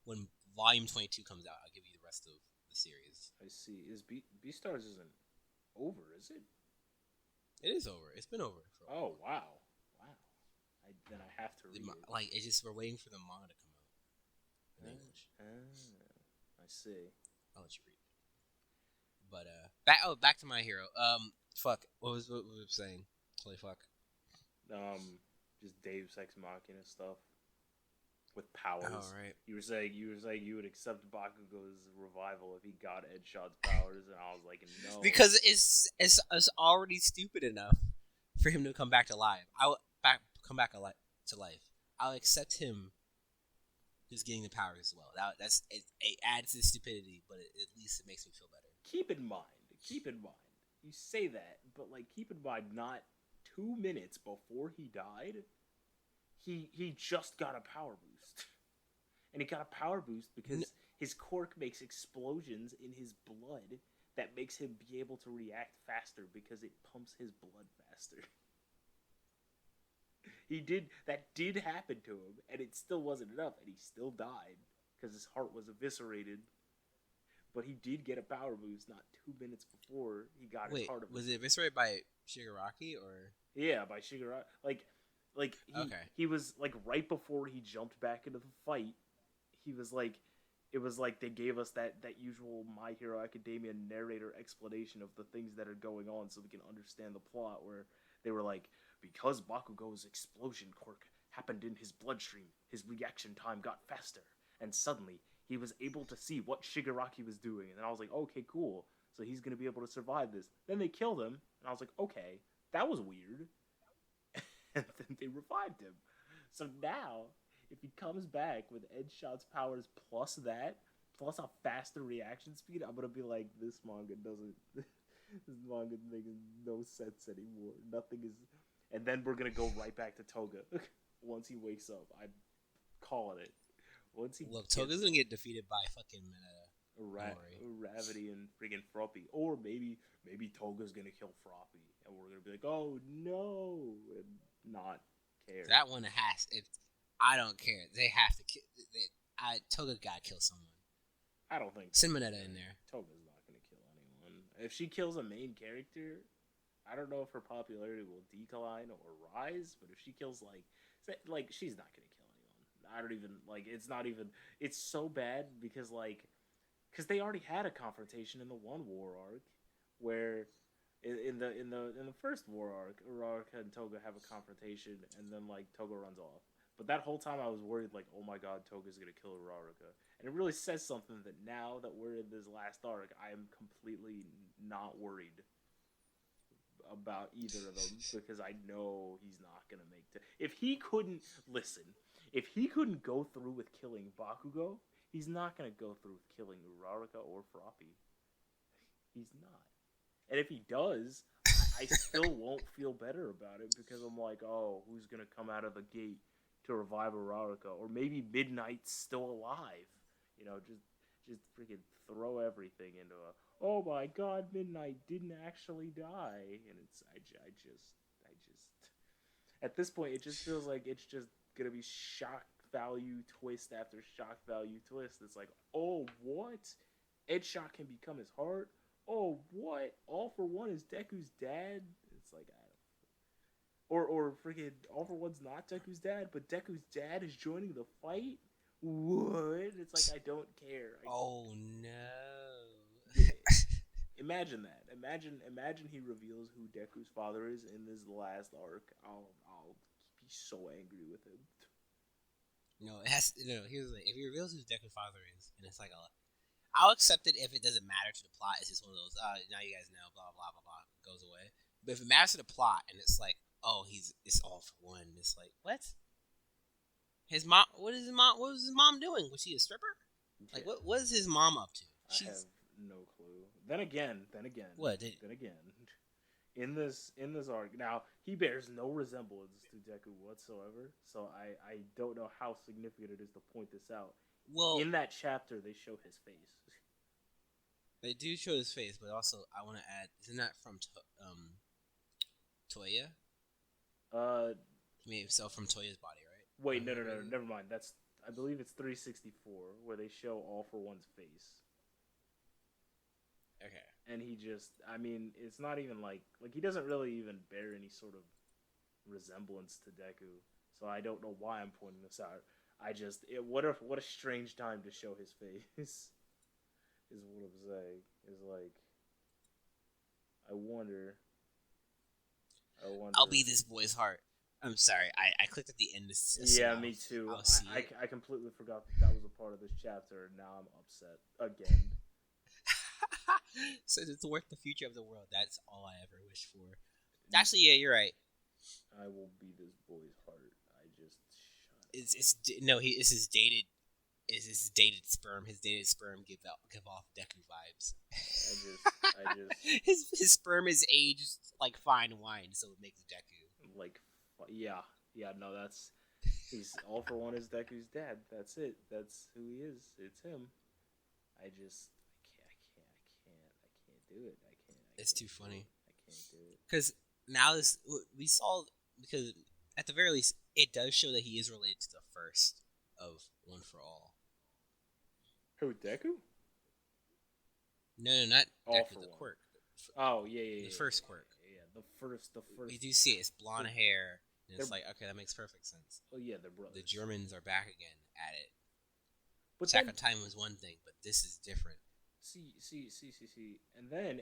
when Volume 22 comes out, I'll give you the rest of the series. I see. Is Beastars isn't over, is it? It is over. It's been over for a while. Oh, wow. Then I have to read it. Like, it's just, we're waiting for the manga to come out in English. I see. I'll let you read it. But, back to My Hero. Fuck. What was we saying? Holy fuck. Just Deus Ex Machina stuff with powers. Oh, right. You were saying you would accept Bakugo's revival if he got Edshot's powers, and I was like, no. Because it's already stupid enough for him to come back to life. Come back to life. I'll accept him just getting the powers as well. It adds to the stupidity, but at least it makes me feel better. Keep in mind. You say that, but like, keep in mind, not 2 minutes before he died, he just got a power boost. And he got a power boost because his quirk makes explosions in his blood that makes him be able to react faster because it pumps his blood faster. That did happen to him, and it still wasn't enough, and he still died because his heart was eviscerated. But he did get a power boost not 2 minutes before he got his heart. Was it eviscerated by Shigaraki or? Yeah, by Shigaraki. He was like right before he jumped back into the fight. He was like, it was like they gave us that usual My Hero Academia narrator explanation of the things that are going on, so we can understand the plot. Where they were like, because Bakugo's explosion quirk happened in his bloodstream, his reaction time got faster, and suddenly he was able to see what Shigaraki was doing, and I was like, okay, cool. So he's gonna be able to survive this. Then they killed him, and I was like, okay, that was weird. And then they revived him. So now, if he comes back with Edshot's powers plus that, plus a faster reaction speed, I'm gonna be like, this manga doesn't. This manga makes no sense anymore. Nothing is. And then we're gonna go right back to Toga once he wakes up. I'm calling it. Once he look, Toga's gonna get defeated by fucking Ravity and friggin' Froppy, or maybe Toga's gonna kill Froppy, and we're gonna be like, oh no, and not care. That one has. If I don't care, they have to kill. Toga gotta kill someone. I don't think send Mineta in there. Toga's not gonna kill anyone. If she kills a main character, I don't know if her popularity will decline or rise. But if she kills like she's not gonna kill anyone. I don't even like. It's not even. It's so bad because they already had a confrontation in the one war arc where in the first war arc, Uraraka and Toga have a confrontation, and then like Toga runs off. But that whole time I was worried, like, oh my god, Toga's gonna kill Uraraka. And it really says something that now that we're in this last arc, I am completely not worried about either of them because I know he's not gonna make it. If he couldn't go through with killing Bakugo, he's not gonna go through with killing Uraraka or Froppy. He's not. And if he does, I still won't feel better about it because I'm like, oh, who's gonna come out of the gate to revive Uraraka? Or maybe Midnight's still alive. You know, just freaking throw everything into oh my god, Midnight didn't actually die. And it's I just at this point it just feels like it's just gonna be shock value twist after shock value twist. It's like, oh what? Edshot can become his heart? Oh what? All for One is Deku's dad? It's like or freaking All for One's not Deku's dad, but Deku's dad is joining the fight? What? It's like I don't care. Oh no. Imagine that. Imagine he reveals who Deku's father is in this last arc. I'll be so angry with him. No, it has. No, here's the thing. If he reveals who Deku's father is, and it's like I'll accept it if it doesn't matter to the plot. It's just one of those. Now you guys know. Blah blah blah blah. Goes away. But if it matters to the plot, and it's like, oh, it's All for One. It's like, what? His mom. What is his mom? What was his mom doing? Was she a stripper? Like, Yeah. what is his mom up to? I have no clue. Then again. What? Then again. In this arc, now he bears no resemblance to Deku whatsoever. So I don't know how significant it is to point this out. Well, in that chapter, they show his face. They do show his face, but also I want to add, isn't that from Toya? He made himself from Toya's body, right? Wait, no, never mind. I believe it's 364 where they show All for One's face. Okay. And he just, I mean, it's not even like he doesn't really even bear any sort of resemblance to Deku. So I don't know why I'm pointing this out. What a strange time to show his face. Is what I'm saying. Is like, I wonder. I'll be this boy's heart. I'm sorry. I clicked at the end. Yeah, me too. I completely forgot that was a part of this chapter, and now I'm upset again. So it's worth the future of the world. That's all I ever wish for. Actually, yeah, you're right. I will be this boy's heart. It's his dated sperm. His dated sperm give off Deku vibes. His sperm is aged like fine wine, so it makes Deku. Like, yeah. No, he's All for One is Deku's dad. That's it. That's who he is. It's him. I can't do it. It's too funny. I can't do it. Because now we saw, because at the very least, it does show that he is related to the first of One for All. Who, Deku? No, not All Deku, for the One. quirk. Yeah. The first quirk. Yeah, the first. We do see it. It's blonde hair. And it's like, okay, that makes perfect sense. Oh, yeah, they're brothers. The Germans are back again at it. But Attack on Titan was one thing, but this is different. See. And then,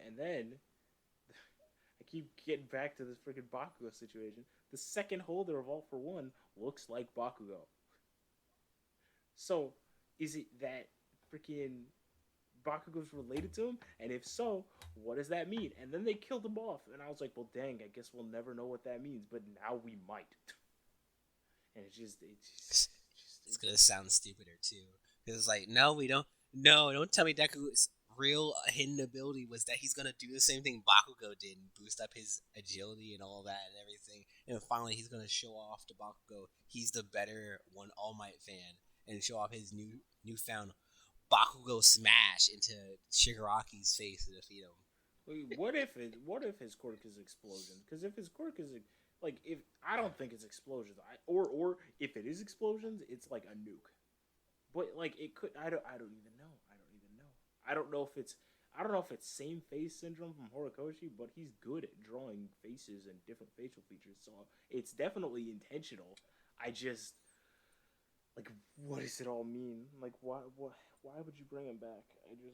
I keep getting back to this freaking Bakugo situation. The second holder of All for One looks like Bakugo. So, is it that freaking Bakugo's related to him? And if so, what does that mean? And then they killed him off, and I was like, well, dang, I guess we'll never know what that means, but now we might. And It's gonna sound stupider too. Because it's like, no, we don't. No, don't tell me Deku's real hidden ability was that he's gonna do the same thing Bakugo did and boost up his agility and all that and everything. And finally, he's gonna show off to Bakugo he's the better One All Might fan and show off his newfound Bakugo smash into Shigaraki's face to defeat him. What if his quirk is explosions? Because if his quirk is like, if I don't think it's explosions, or if it is explosions, it's like a nuke. But like it could, I don't even know. I don't know if it's same face syndrome from Horikoshi, but he's good at drawing faces and different facial features, so it's definitely intentional. I just like, what does it all mean? Like, why would you bring him back? Why would you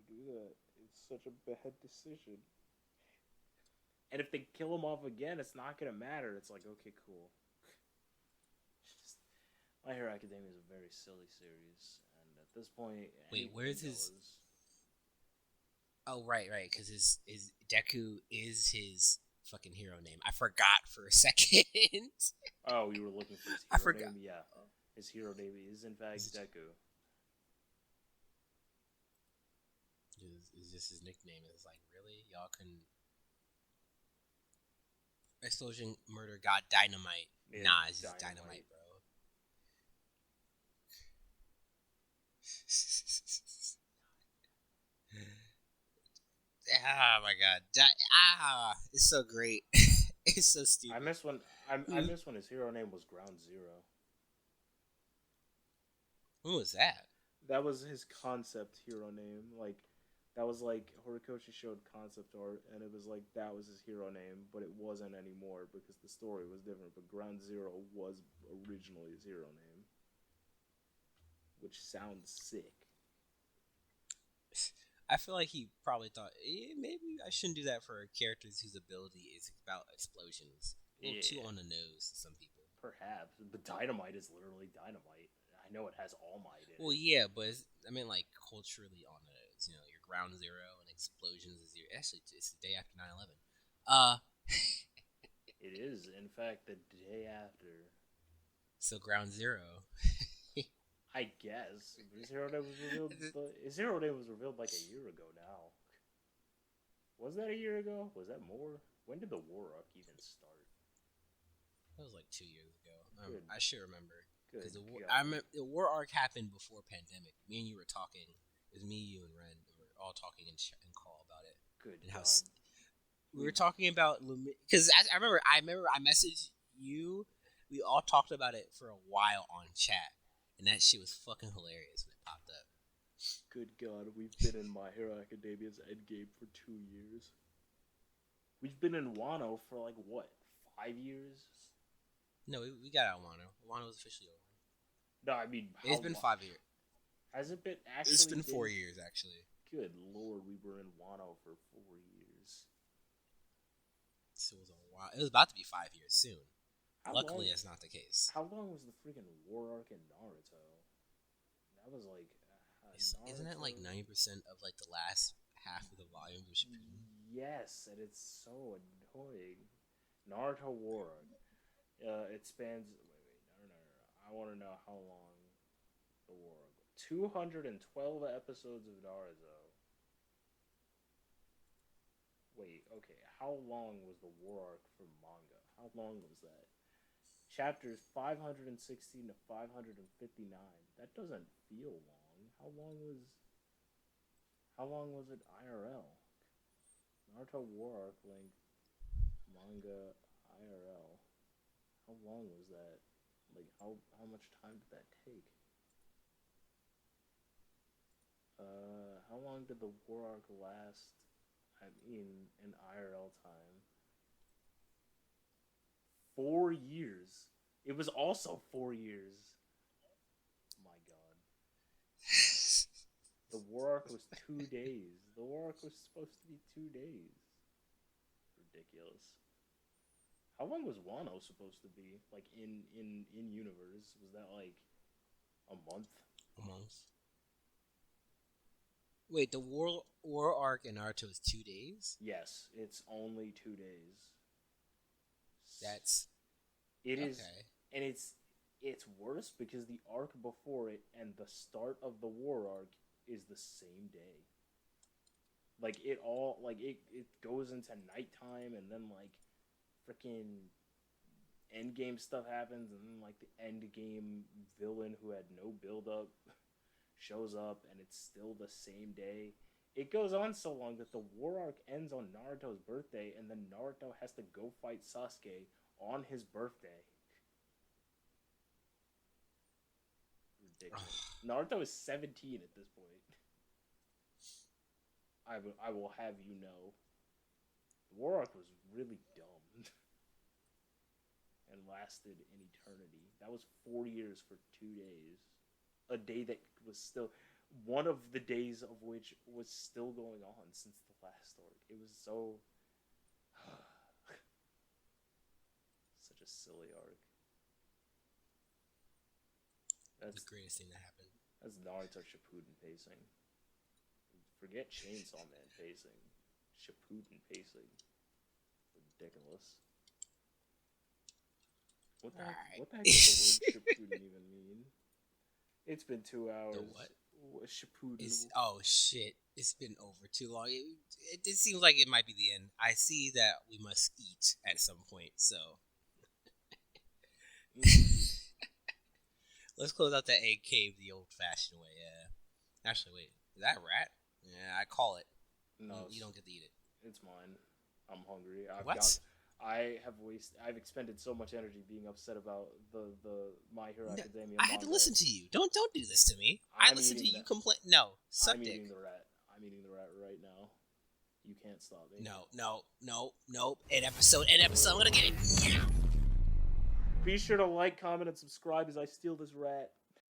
do that? It's such a bad decision. And if they kill him off again, it's not gonna matter. It's like, okay, cool. Just, My Hero Academia is a very silly series, and at this point, wait, where's his? Oh, right, because his Deku is his fucking hero name. I forgot for a second. Oh, you were looking for his hero I forgot. name? Yeah, his hero name is in fact Deku. Is this his nickname? It's like, really? Y'all couldn't. Explosion, murder, god, dynamite. Yeah, nah, it's just dynamite, bro. Oh my god. It's so great. It's so stupid. I miss when his hero name was Ground Zero. When was that? That was his concept hero name. Like, that was like Horikoshi showed concept art, and it was like that was his hero name, but it wasn't anymore because the story was different. But Ground Zero was originally his hero name, which sounds sick. I feel like he probably thought, maybe I shouldn't do that for characters whose ability is about explosions. A little too on the nose to some people. Perhaps, but dynamite is literally dynamite. I know it has All Might in it. Well, yeah, but I mean, like, culturally on the nose. You know, your Ground Zero and explosions is your... Actually, it's the day after 9/11. It is, in fact, the day after. So, Ground Zero... I guess his hero name was revealed. His hero name was revealed like a year ago now. Was that a year ago? Was that more? When did the war arc even start? That was like 2 years ago. I should remember because the war arc happened before pandemic. Me and you were talking. It was me, you, and Ren. We were all talking in call about it. Good. And how we were talking about because I remember I messaged you. We all talked about it for a while on chat. And that shit was fucking hilarious when it popped up. Good God, we've been in My Hero Academia's endgame for 2 years. We've been in Wano for like, what, 5 years? No, we got out of Wano. Wano was officially over. No, I mean... It's been 5 years. Has it been actually... It's been 4 years, actually. Good Lord, we were in Wano for 4 years. So it was a while. It was about to be 5 years soon. Luckily, that's not the case. How long was the freaking war arc in Naruto? That was like... Isn't that like 90% of like the last half of the volume of Shippuden? Yes, and it's so annoying. Naruto war arc. It spans... Wait. No. I want to know how long the war arc... 212 episodes of Naruto. Wait, okay. How long was the war arc for manga? How long was that? Chapters 516 to 559. That doesn't feel long. How long was it IRL? Naruto War Arc length manga IRL. How long was that? Like how much time did that take? How long did the War Arc last? I mean, in IRL time. 4 years. It was also 4 years. My God. The war arc was 2 days. The war arc was supposed to be 2 days. Ridiculous. How long was Wano supposed to be? Like in universe? Was that like a month? Almost. Wait, the war arc in Naruto is 2 days. Yes, it's only 2 days. That's It is, okay. and it's worse because the arc before it and the start of the war arc is the same day. Like it goes into nighttime and then like freaking end game stuff happens and then like the end game villain who had no build up shows up and it's still the same day. It goes on so long that the war arc ends on Naruto's birthday and then Naruto has to go fight Sasuke on his birthday. Ridiculous. Naruto is 17 at this point. I will have you know. The war arc was really dumb and lasted an eternity. That was 4 years for 2 days. A day that was still one of the days of which was still going on since the last arc. It was so such a silly arc. That's the greatest thing that happened. That's Naruto Shippuden pacing. Forget Chainsaw Man pacing. Shippuden pacing. Ridiculous. What the heck does the word Shippuden even mean? It's been 2 hours. The what? Shippuden. Oh shit! It's been over too long. It seems like it might be the end. I see that we must eat at some point, so let's close out the egg cave the old-fashioned way. Yeah. Actually, wait, is that a rat? Yeah, I call it. No, you don't get to eat it. It's mine. I'm hungry. I've expended so much energy being upset about the My Hero Academia. I had to listen to you. Don't do this to me. I listened to you complain. No, suck I'm dick. eating the rat. I'm eating the rat right now. You can't stop me. No. An episode. I'm gonna get it. Be sure to like, comment, and subscribe as I steal this rat.